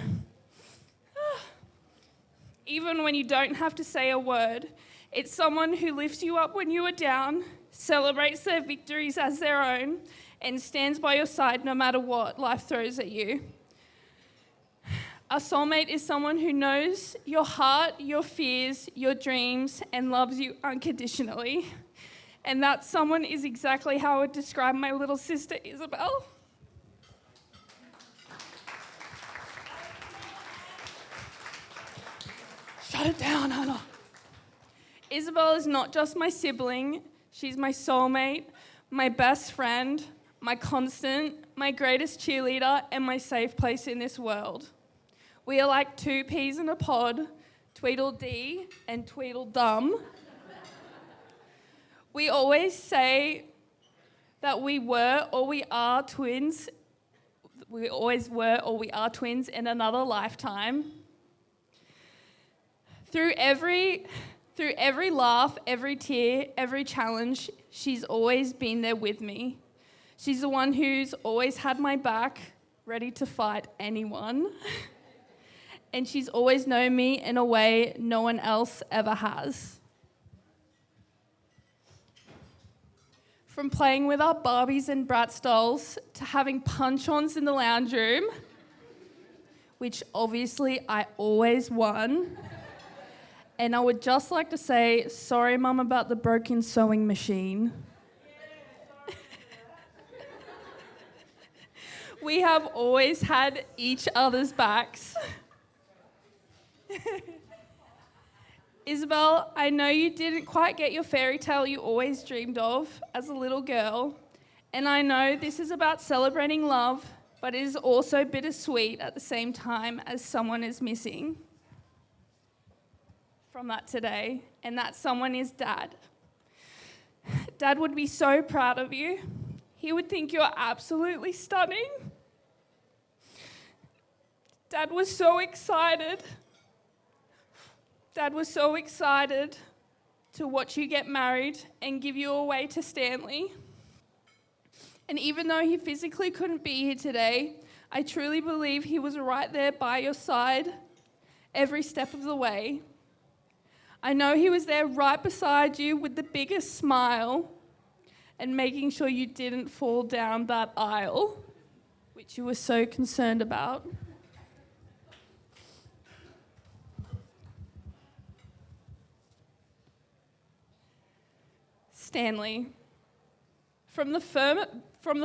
even when you don't have to say a word. It's someone who lifts you up when you are down, celebrates their victories as their own, and stands by your side no matter what life throws at you. A soulmate is someone who knows your heart, your fears, your dreams, and loves you unconditionally. And that someone is exactly how I would describe my little sister, Isabelle. Shut it down, Hannah. Isabelle is not just my sibling, she's my soulmate, my best friend, my constant, my greatest cheerleader, and my safe place in this world. We are like two peas in a pod, Tweedledee and Tweedledum. We always say that we were or we are twins. We always were or we are twins in another lifetime. Through every laugh, every tear, every challenge, she's always been there with me. She's the one who's always had my back, ready to fight anyone. And she's always known me in a way no one else ever has. From playing with our Barbies and Bratz dolls to having punch-ons in the lounge room, which obviously I always won. And I would just like to say, sorry, Mum, about the broken sewing machine. We have always had each other's backs. Isabelle, I know you didn't quite get your fairy tale you always dreamed of as a little girl, and I know this is about celebrating love, but it is also bittersweet at the same time as someone is missing from that today, and that someone is Dad. Dad would be so proud of you. He would think you're absolutely stunning. Dad was so excited. Dad was so excited to watch you get married and give you away to Stanley. And even though he physically couldn't be here today, I truly believe he was right there by your side every step of the way. I know he was there right beside you with the biggest smile and making sure you didn't fall down that aisle, which you were so concerned about. Stanley, from the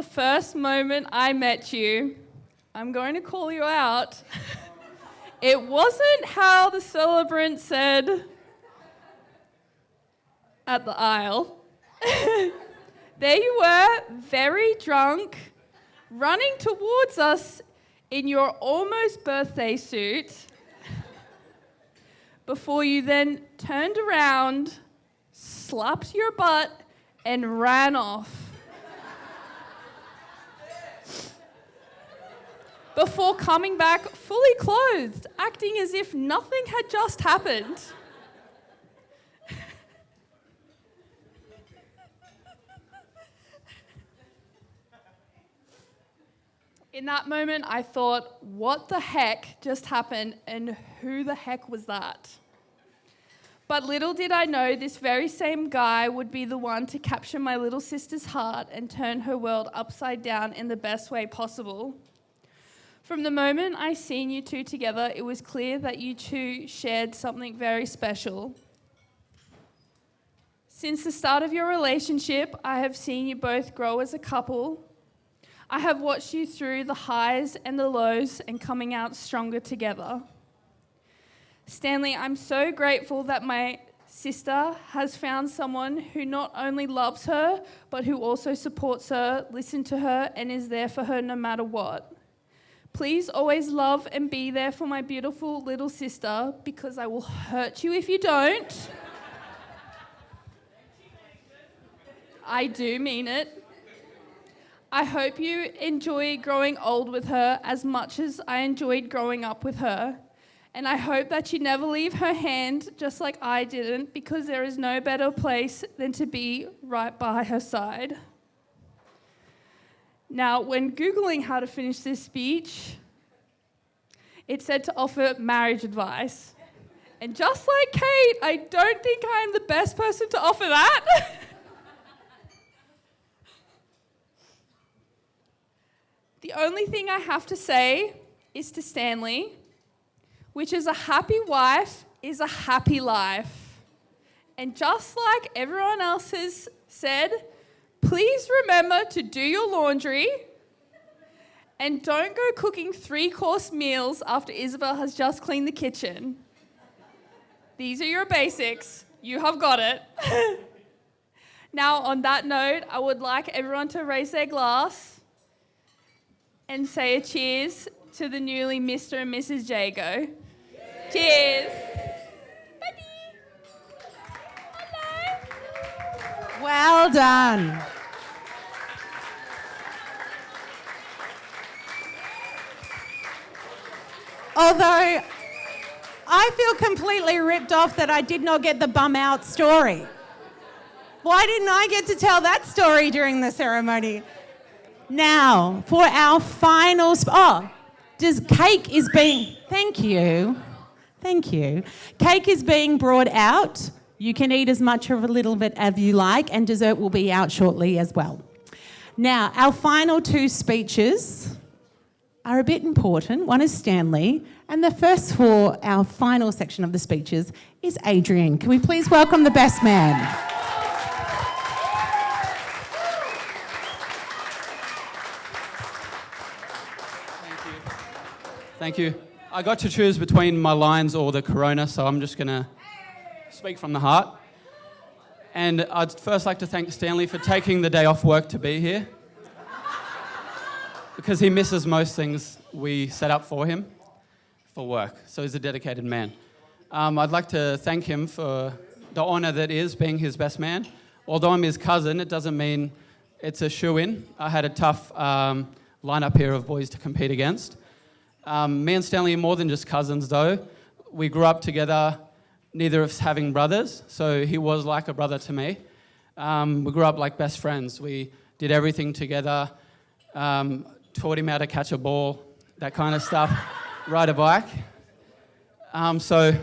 first moment I met you, I'm going to call you out. It wasn't how the celebrant said at the aisle. There you were, very drunk, running towards us in your almost birthday suit, before you then turned around, slapped your butt, and ran off. Before coming back fully clothed, acting as if nothing had just happened. In that moment, I thought, what the heck just happened, and who the heck was that? But little did I know this very same guy would be the one to capture my little sister's heart and turn her world upside down in the best way possible. From the moment I seen you two together, it was clear that you two shared something very special. Since the start of your relationship, I have seen you both grow as a couple. I have watched you through the highs and the lows and coming out stronger together. Stanley, I'm so grateful that my sister has found someone who not only loves her, but who also supports her, listens to her, and is there for her no matter what. Please always love and be there for my beautiful little sister, because I will hurt you if you don't. I do mean it. I hope you enjoy growing old with her as much as I enjoyed growing up with her. And I hope that you never leave her hand, just like I didn't, because there is no better place than to be right by her side. Now, when Googling how to finish this speech, it said to offer marriage advice. And just like Kate, I don't think I'm the best person to offer that. The only thing I have to say is to Stanley, which is a happy wife is a happy life. And just like everyone else has said, please remember to do your laundry and don't go cooking 3-course meals after Isabelle has just cleaned the kitchen. These are your basics. You have got it. Now, on that note, I would like everyone to raise their glass and say a cheers to the newly Mr. and Mrs. Jago. Cheers. Well done. Although I feel completely ripped off that I did not get the bum out story. Why didn't I get to tell that story during the ceremony? Now, for our final... cake is being... Thank you. Cake is being brought out. You can eat as much or a little bit as you like, and dessert will be out shortly as well. Now, our final two speeches are a bit important. One is Stanley, and the first for our final section of the speeches is Adrian. Can we please welcome the best man? Thank you. I got to choose between my lines or the corona, so I'm just going to speak from the heart. And I'd first like to thank Stanley for taking the day off work to be here, because he misses most things we set up for him for work, so he's a dedicated man. I'd like to thank him for the honour that is being his best man. Although I'm his cousin, it doesn't mean it's a shoo-in. I had a tough lineup here of boys to compete against. Me and Stanley are more than just cousins, though. We grew up together, neither of us having brothers, so he was like a brother to me. We grew up like best friends. We did everything together, taught him how to catch a ball, that kind of stuff, ride a bike. So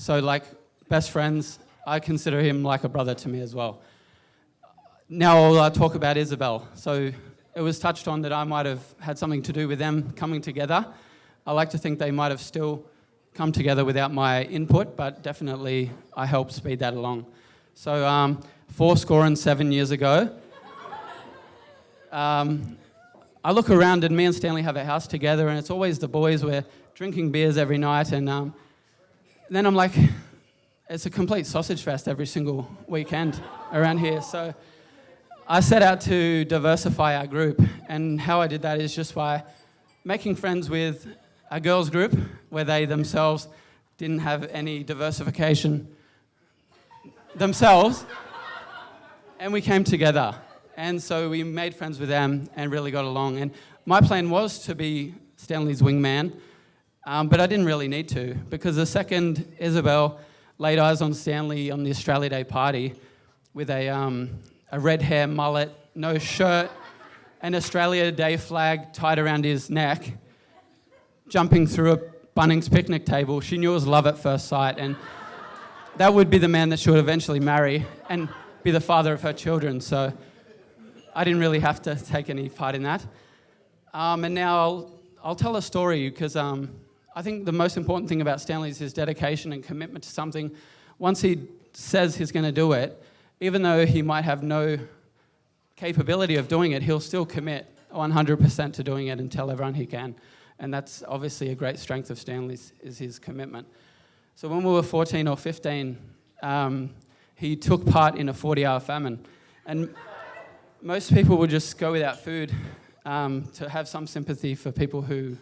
like best friends, I consider him like a brother to me as well. Now I'll talk about Isabelle. So it was touched on that I might have had something to do with them coming together. I like to think they might have still come together without my input, but definitely I helped speed that along. So 7 years ago, I look around and me and Stanley have a house together, and it's always the boys. We're drinking beers every night, and then I'm like, it's a complete sausage fest every single weekend around here. So I set out to diversify our group, and how I did that is just by making friends with a girls' group where they themselves didn't have any diversification themselves, and we came together. And so we made friends with them and really got along. And my plan was to be Stanley's wingman, but I didn't really need to, because the second Isabelle laid eyes on Stanley on the Australia Day party with a red hair mullet, no shirt, an Australia Day flag tied around his neck, jumping through a Bunnings picnic table, she knew it was love at first sight, and that would be the man that she would eventually marry and be the father of her children. So I didn't really have to take any part in that. And now I'll tell a story, because I think the most important thing about Stanley is his dedication and commitment to something. Once he says he's going to do it, even though he might have no capability of doing it, he'll still commit 100% to doing it and tell everyone he can. And that's obviously a great strength of Stanley's, is his commitment. So when we were 14 or 15, he took part in a 40-hour famine. And most people would just go without food to have some sympathy for people who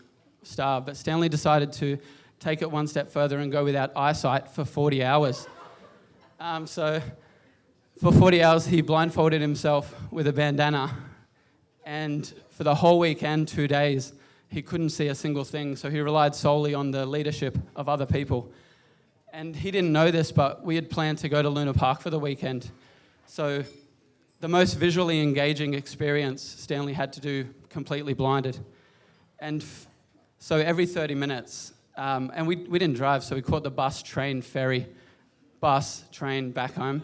starve. But Stanley decided to take it one step further and go without eyesight for 40 hours. So for 40 hours, he blindfolded himself with a bandana. And for the whole weekend, 2 days, he couldn't see a single thing. So he relied solely on the leadership of other people. And he didn't know this, but we had planned to go to Luna Park for the weekend. So the most visually engaging experience Stanley had to do completely blinded. And so every 30 minutes, and we didn't drive, so we caught the bus, train, ferry, bus, train, back home.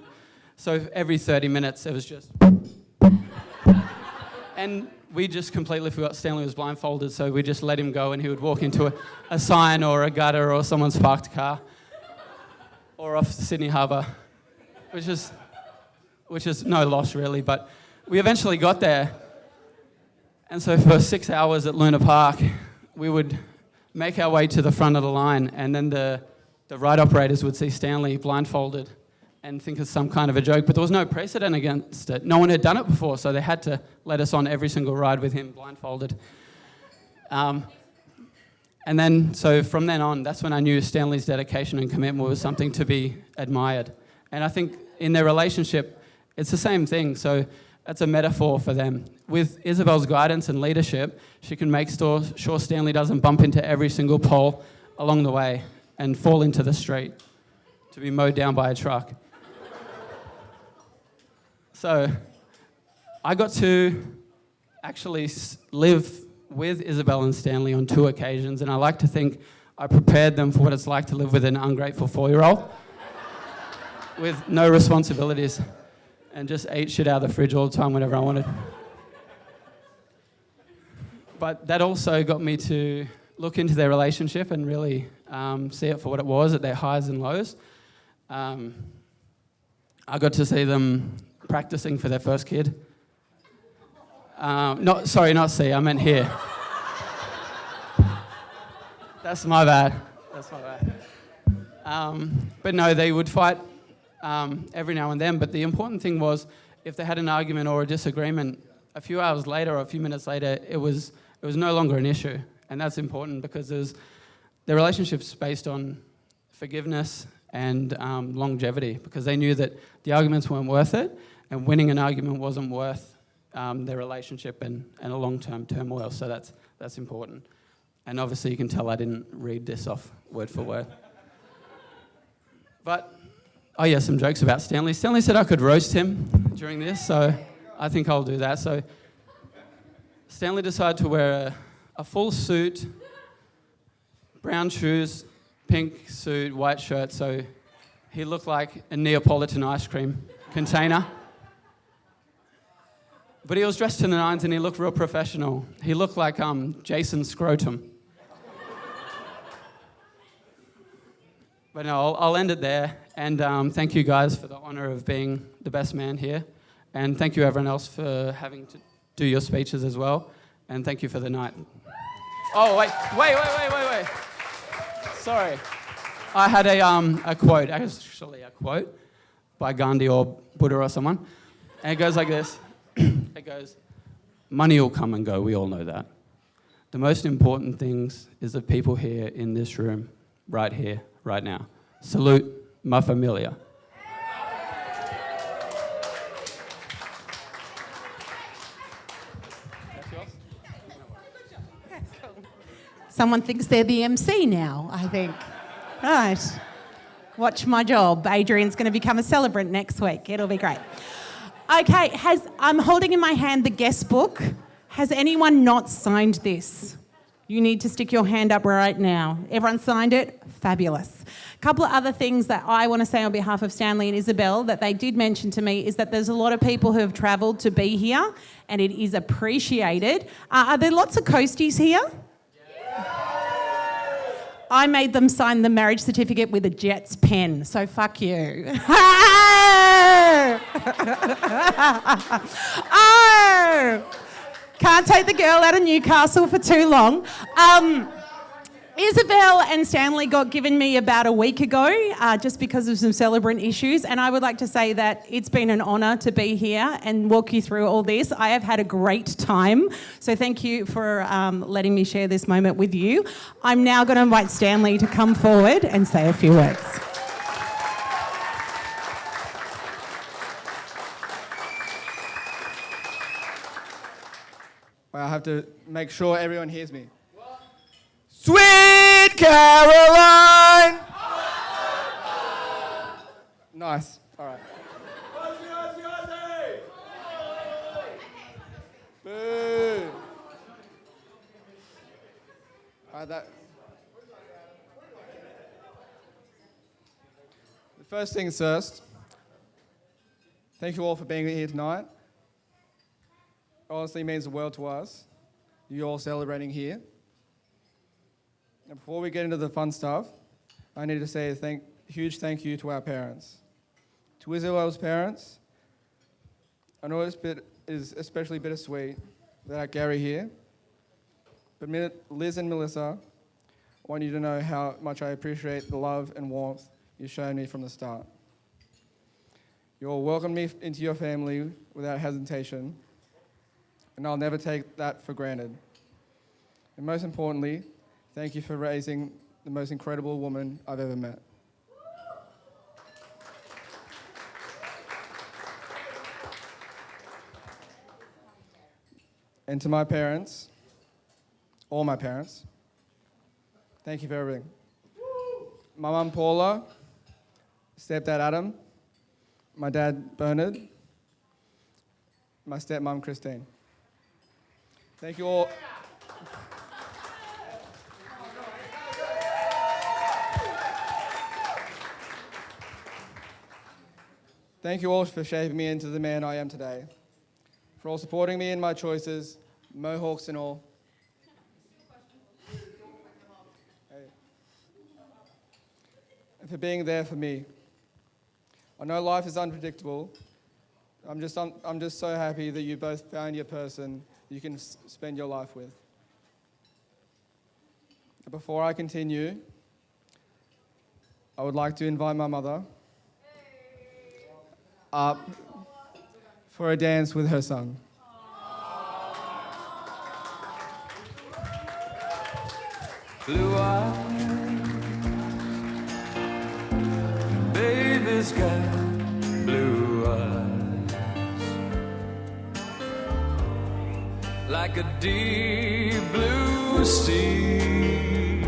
So every 30 minutes, it was just... And we just completely forgot Stanley was blindfolded, so we just let him go, and he would walk into a sign or a gutter or someone's parked car or off Sydney Harbour, which is no loss really, but we eventually got there. And so for 6 hours at Luna Park, we would make our way to the front of the line, and then the ride operators would see Stanley blindfolded and think it's some kind of a joke, but there was no precedent against it. No one had done it before, so they had to let us on every single ride with him blindfolded. And then, so from then on, that's when I knew Stanley's dedication and commitment was something to be admired. And I think in their relationship, it's the same thing. So that's a metaphor for them. With Isabelle's guidance and leadership, she can make sure Stanley doesn't bump into every single pole along the way and fall into the street to be mowed down by a truck. So I got to actually live with Isabelle and Stanley on 2 occasions, and I like to think I prepared them for what it's like to live with an ungrateful 4-year-old with no responsibilities and just ate shit out of the fridge all the time whenever I wanted. But that also got me to look into their relationship and really see it for what it was at their highs and lows. I got to see them practicing for their first kid. Not C, I meant here. That's my bad. But no, they would fight every now and then, but the important thing was if they had an argument or a disagreement, a few hours later or a few minutes later, it was no longer an issue. And that's important because their relationship's based on forgiveness and longevity, because they knew that the arguments weren't worth it and winning an argument wasn't worth their relationship and a long-term turmoil, so that's important. And obviously you can tell I didn't read this off word for word. But, oh yeah, some jokes about Stanley. Stanley said I could roast him during this, so I think I'll do that. So Stanley decided to wear a full suit, brown shoes, pink suit, white shirt, so he looked like a Neapolitan ice cream container. But he was dressed to the nines and he looked real professional. He looked like Jason Scrotum. But no, I'll end it there. And thank you guys for the honour of being the best man here. And thank you everyone else for having to do your speeches as well. And thank you for the night. Oh, wait. Sorry. I had a quote, actually a quote by Gandhi or Buddha or someone. And it goes like this. It goes, money will come and go, we all know that. The most important things is the people here in this room, right here, right now. Salute, ma familia. Someone thinks they're the MC now, I think. Right. Watch my job. Adrian's going to become a celebrant next week. It'll be great. Okay, I'm holding in my hand the guest book. Has anyone not signed this? You need to stick your hand up right now. Everyone signed it? Fabulous. A couple of other things that I want to say on behalf of Stanley and Isabelle that they did mention to me is that there's a lot of people who have travelled to be here and it is appreciated. Are there lots of coasties here? I made them sign the marriage certificate with a Jets pen, so fuck you. Oh! Can't take the girl out of Newcastle for too long. Isabelle and Stanley got given me about a week ago just because of some celebrant issues, and I would like to say that it's been an honour to be here and walk you through all this. I have had a great time, so thank you for letting me share this moment with you. I'm now going to invite Stanley to come forward and say a few words. Well, I have to make sure everyone hears me. Sweet Caroline! Nice. All right. Boo! All right, the first things first, thank you all for being here tonight. It honestly means the world to us, you all celebrating here. And before we get into the fun stuff, I need to say a huge thank you to our parents. To Isabelle's parents, I know this bit is especially bittersweet without Gary here, but Liz and Melissa, I want you to know how much I appreciate the love and warmth you've shown me from the start. You all welcomed me into your family without hesitation, and I'll never take that for granted. And most importantly, thank you for raising the most incredible woman I've ever met. And to my parents, all my parents, thank you for everything. My mum Paula, stepdad Adam, my dad Bernard, my stepmom Christine. Thank you all. Thank you all for shaping me into the man I am today, for all supporting me in my choices, mohawks and all. And for being there for me. I know life is unpredictable. I'm just so happy that you both found your person you can spend your life with. Before I continue, I would like to invite my mother up for a dance with her son. Blue eyes, baby's got blue eyes, like a deep blue sea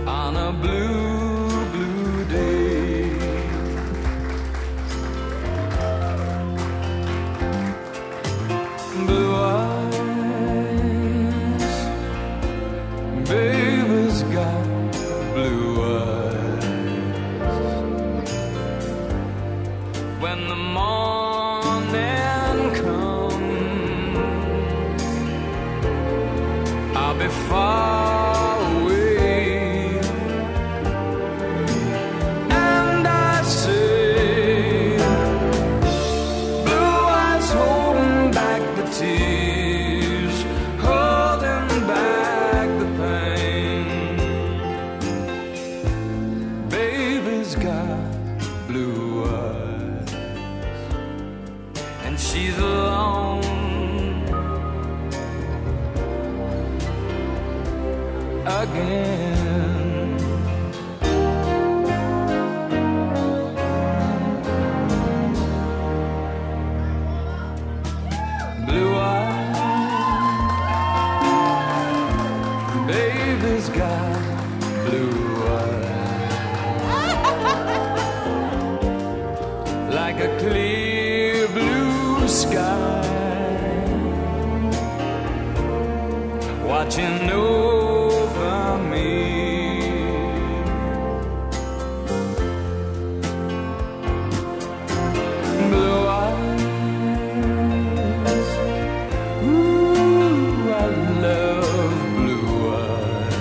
on a blue, blue day. Blue eyes, baby's got blue eyes. When the morning comes, I'll be far away, and I say, blue eyes holding back the tears, holding back the pain. Baby's got blue eyes, and she's alone again. Blue eyes, baby's got blue eyes, like a clear blue sky, watching over me. Blue eyes, ooh, I love blue eyes.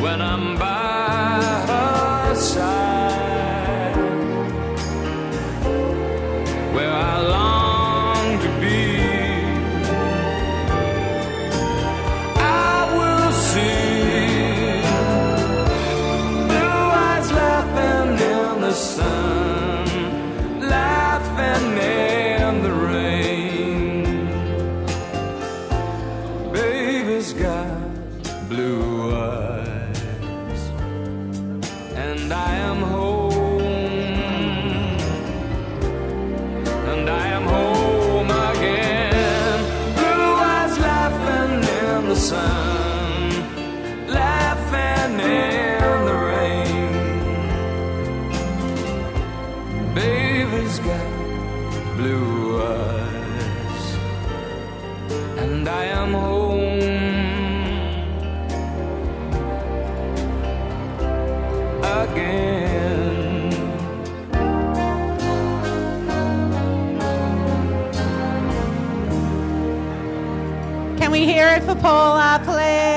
When I'm by her side, where I long to be, I will see blue eyes laughing in the sun, laughing in the rain. Baby's got blue eyes, and I am home, and I am home again. Blue eyes laughing in the sun, laughing in the rain. Baby's got blue eyes, and I am home again. Can we hear it for Paula, please?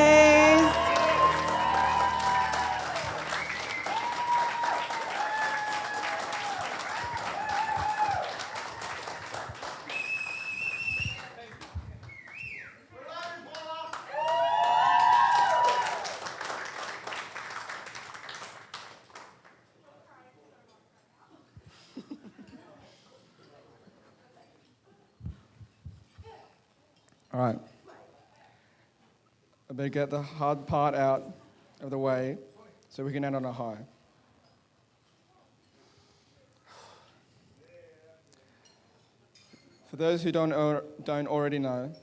All right. I better get the hard part out of the way so we can end on a high. For those who don't already know,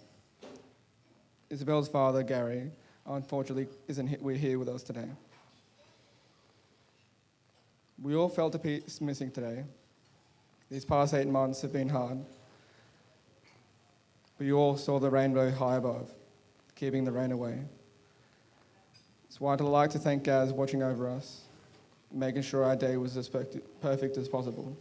Isabelle's father, Gary, unfortunately isn't here with us today. We all felt a piece missing today. These past 8 months have been hard. But you all saw the rainbow high above, keeping the rain away. So I'd like to thank Gaz watching over us, making sure our day was as perfect as possible.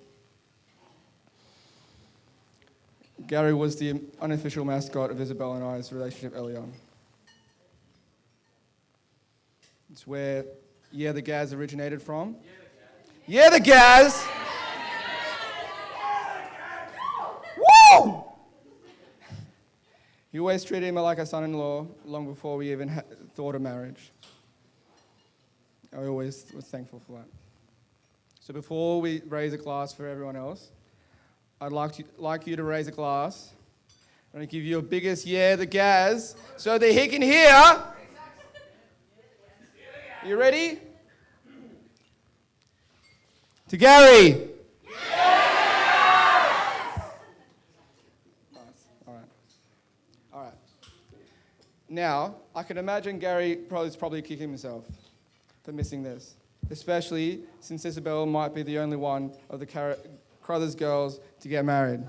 Gary was the unofficial mascot of Isabelle and I's relationship early on. It's where the Gaz originated from. Yeah, the Gaz! Woo! He always treated him like a son-in-law long before we even thought of marriage. I always was thankful for that. So before we raise a glass for everyone else, I'd like you to raise a glass. I'm going to give you a biggest the Gaz, so that he can hear. You ready? To Gary. Yes! Nice. All right. Now, I can imagine Gary is probably kicking himself for missing this, especially since Isabelle might be the only one of the Crothers girls to get married.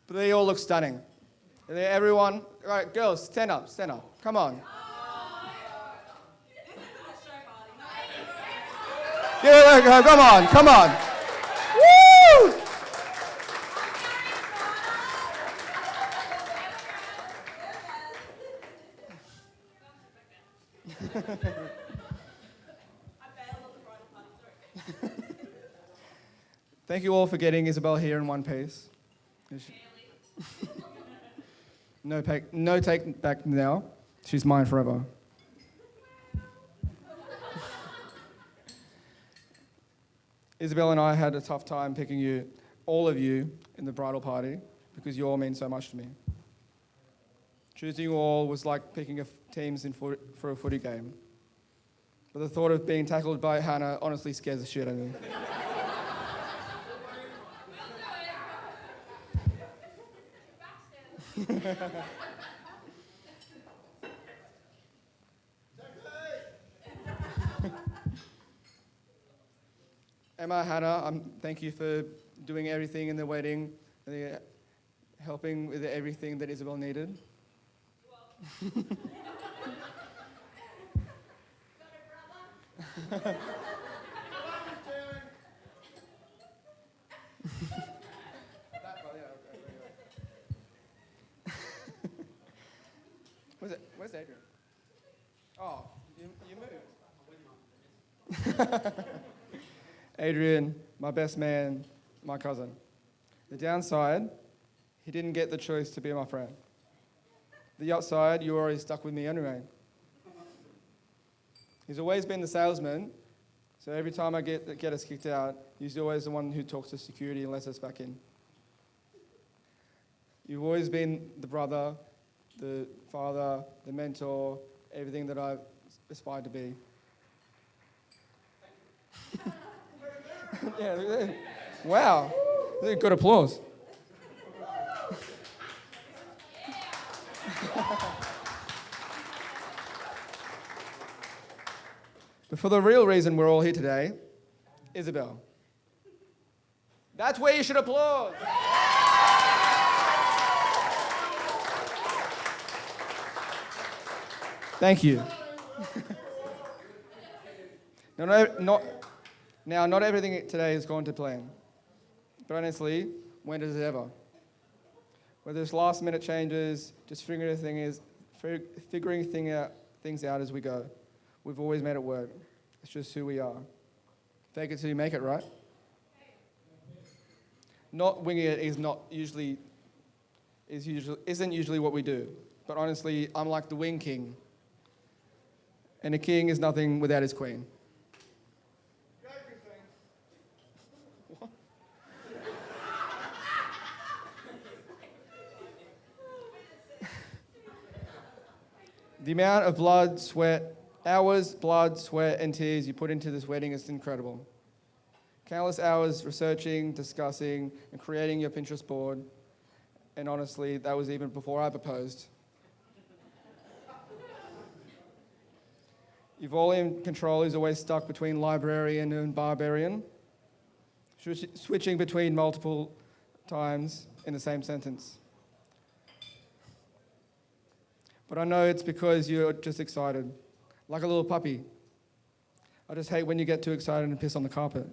But they all look stunning. Everyone, all right, girls, stand up, come on. Yeah, come on. Woo! Thank you all for getting Isabelle here in one piece. No take back now. She's mine forever. Isabelle and I had a tough time picking all of you, in the bridal party because you all mean so much to me. Choosing you all was like picking teams for a footy game. But the thought of being tackled by Hannah honestly scares the shit out of me. Emma, Hannah, thank you for doing everything in the wedding, helping with everything that Isabelle needed. Where's Adrian? Oh, you moved. Adrian, my best man, my cousin. The downside, he didn't get the choice to be my friend. The upside, you were already stuck with me anyway. He's always been the salesman, so every time I get us kicked out, he's always the one who talks to security and lets us back in. You've always been the brother, the father, the mentor, everything that I've aspired to be. Yeah, wow, good applause. But for the real reason we're all here today, Isabelle. That's where you should applaud. Thank you. Not everything today has gone to plan. But honestly, when does it ever? Whether it's last-minute changes, just figuring things out as we go, we've always made it work. It's just who we are. Fake it till you make it, right? Not winging it isn't usually what we do. But honestly, I'm like the wing king. And a king is nothing without his queen. What? The amount of blood, sweat, and tears you put into this wedding is incredible. Countless hours researching, discussing, and creating your Pinterest board. And honestly, that was even before I proposed. Your volume control is always stuck between librarian and barbarian, switching between multiple times in the same sentence. But I know it's because you're just excited, like a little puppy. I just hate when you get too excited and piss on the carpet.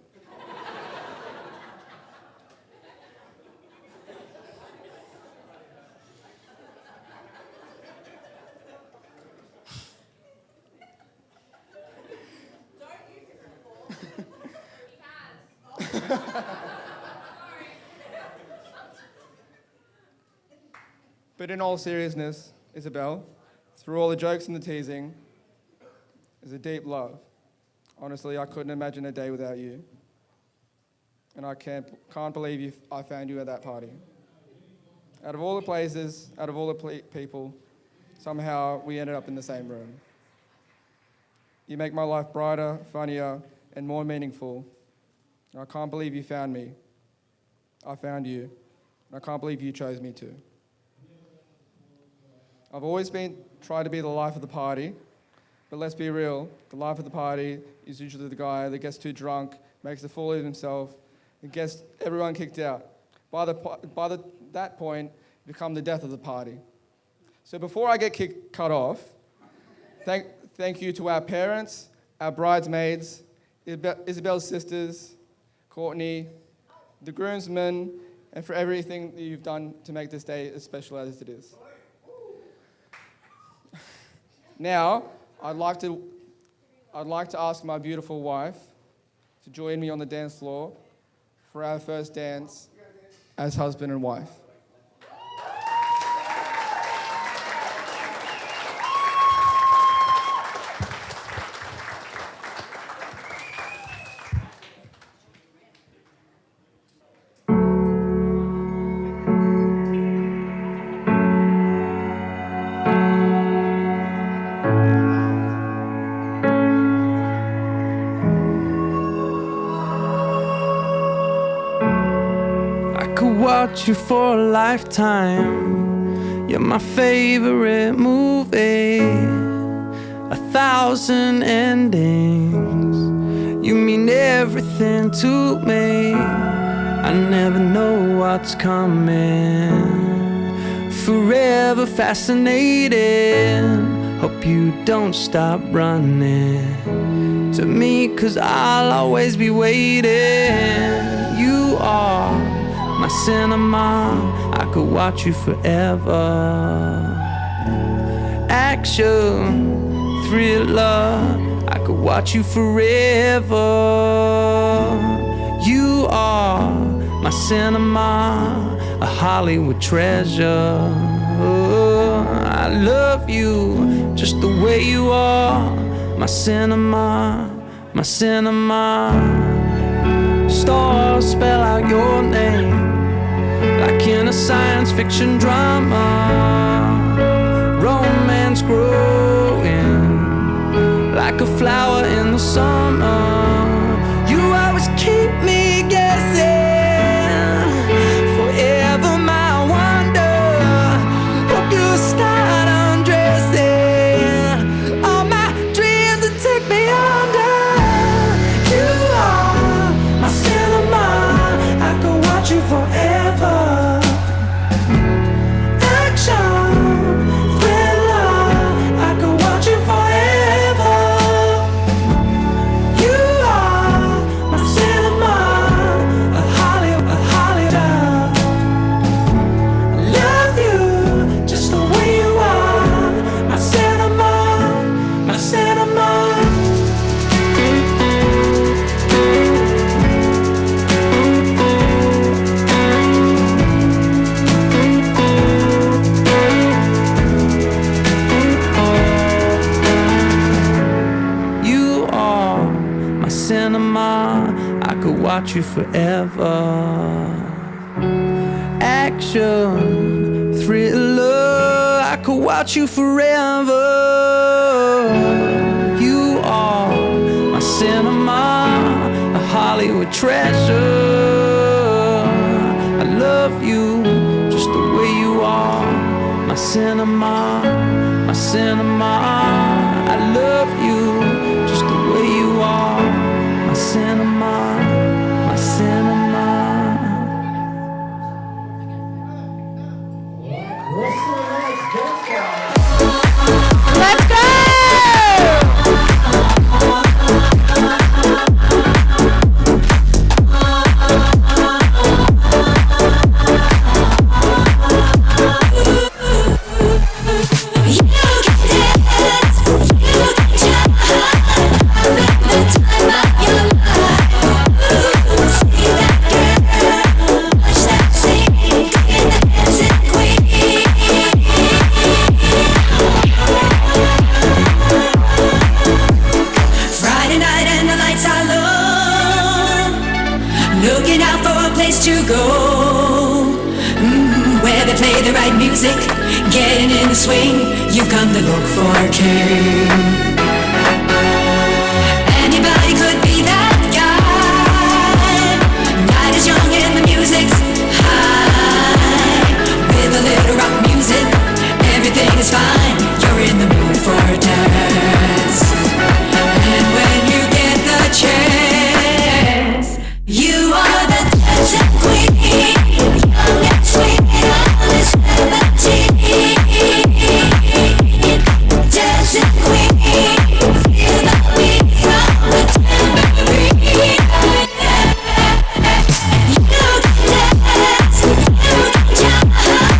But in all seriousness, Isabelle, through all the jokes and the teasing, is a deep love. Honestly, I couldn't imagine a day without you. And I can't believe I found you at that party. Out of all the places, out of all the people, somehow we ended up in the same room. You make my life brighter, funnier, and more meaningful. And I can't believe you found me. I found you. And I can't believe you chose me too. I've always tried to be the life of the party, but let's be real, the life of the party is usually the guy that gets too drunk, makes a fool of himself, and gets everyone kicked out. By that point, you become the death of the party. So before I get cut off, thank you to our parents, our bridesmaids, Isabelle's sisters, Courtney, the groomsmen, and for everything that you've done to make this day as special as it is. Now, I'd like to ask my beautiful wife to join me on the dance floor for our first dance as husband and wife. Watch you for a lifetime. You're my favorite movie. 1,000 endings. You mean everything to me. I never know what's coming. Forever fascinated. Hope you don't stop running to me, 'cause I'll always be waiting. You are my cinema, I could watch you forever. Action, thriller, I could watch you forever. You are my cinema, a Hollywood treasure. Oh, I love you just the way you are. My cinema, my cinema. Stars spell out your name like in a science fiction drama. Romance growing like a flower in the summer. You always keep me guessing. Forever my wonder. Hope you start undressing all my dreams and take me under. You are my cinema, I could watch you forever. Action, thriller, I could watch you forever. You could watch you forever. Action, thriller, I could watch you forever. You are my cinema, a Hollywood treasure. I love you just the way you are, my cinema, my cinema. I love you just the way you are, my cinema, my cinema. Let's go! Looking out for a place to go, where they play the right music, getting in the swing. You've come to look for a king. Anybody could be that guy. Night is young and the music's high. With a little rock music, everything is fine. You're in the mood for a dance. And when you get the chance, you are the dancing queen, young and sweet, only 17. Dancing queen, feel the beat from the tambourine. You can dance, you can jump, have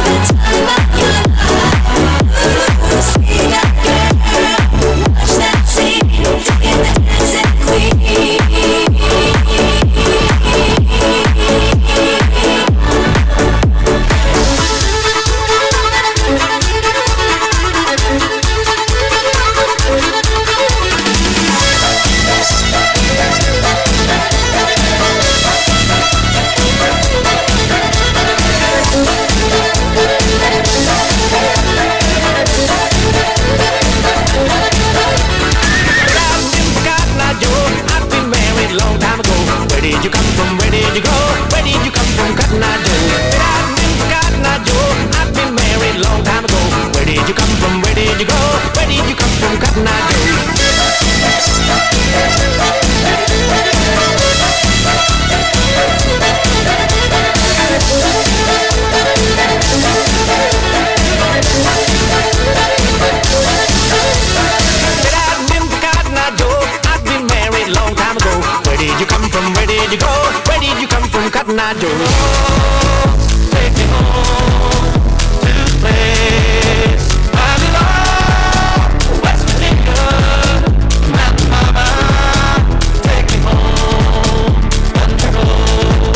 the time of your life. See that girl, watch that scene, in the dancing queen. Cotton Eye Joe. Take me home to the place I belong, West Virginia, Mountain Mama. Take me home, country roads.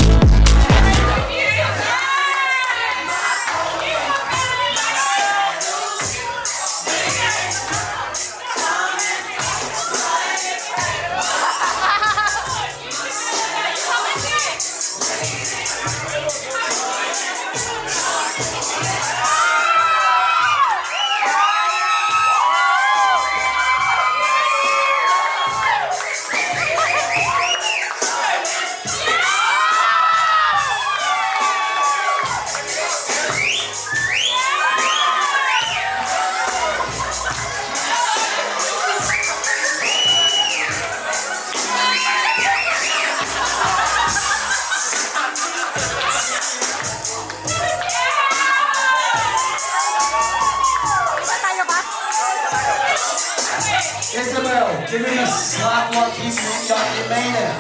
Isabelle, give him a slap like he's not got your man.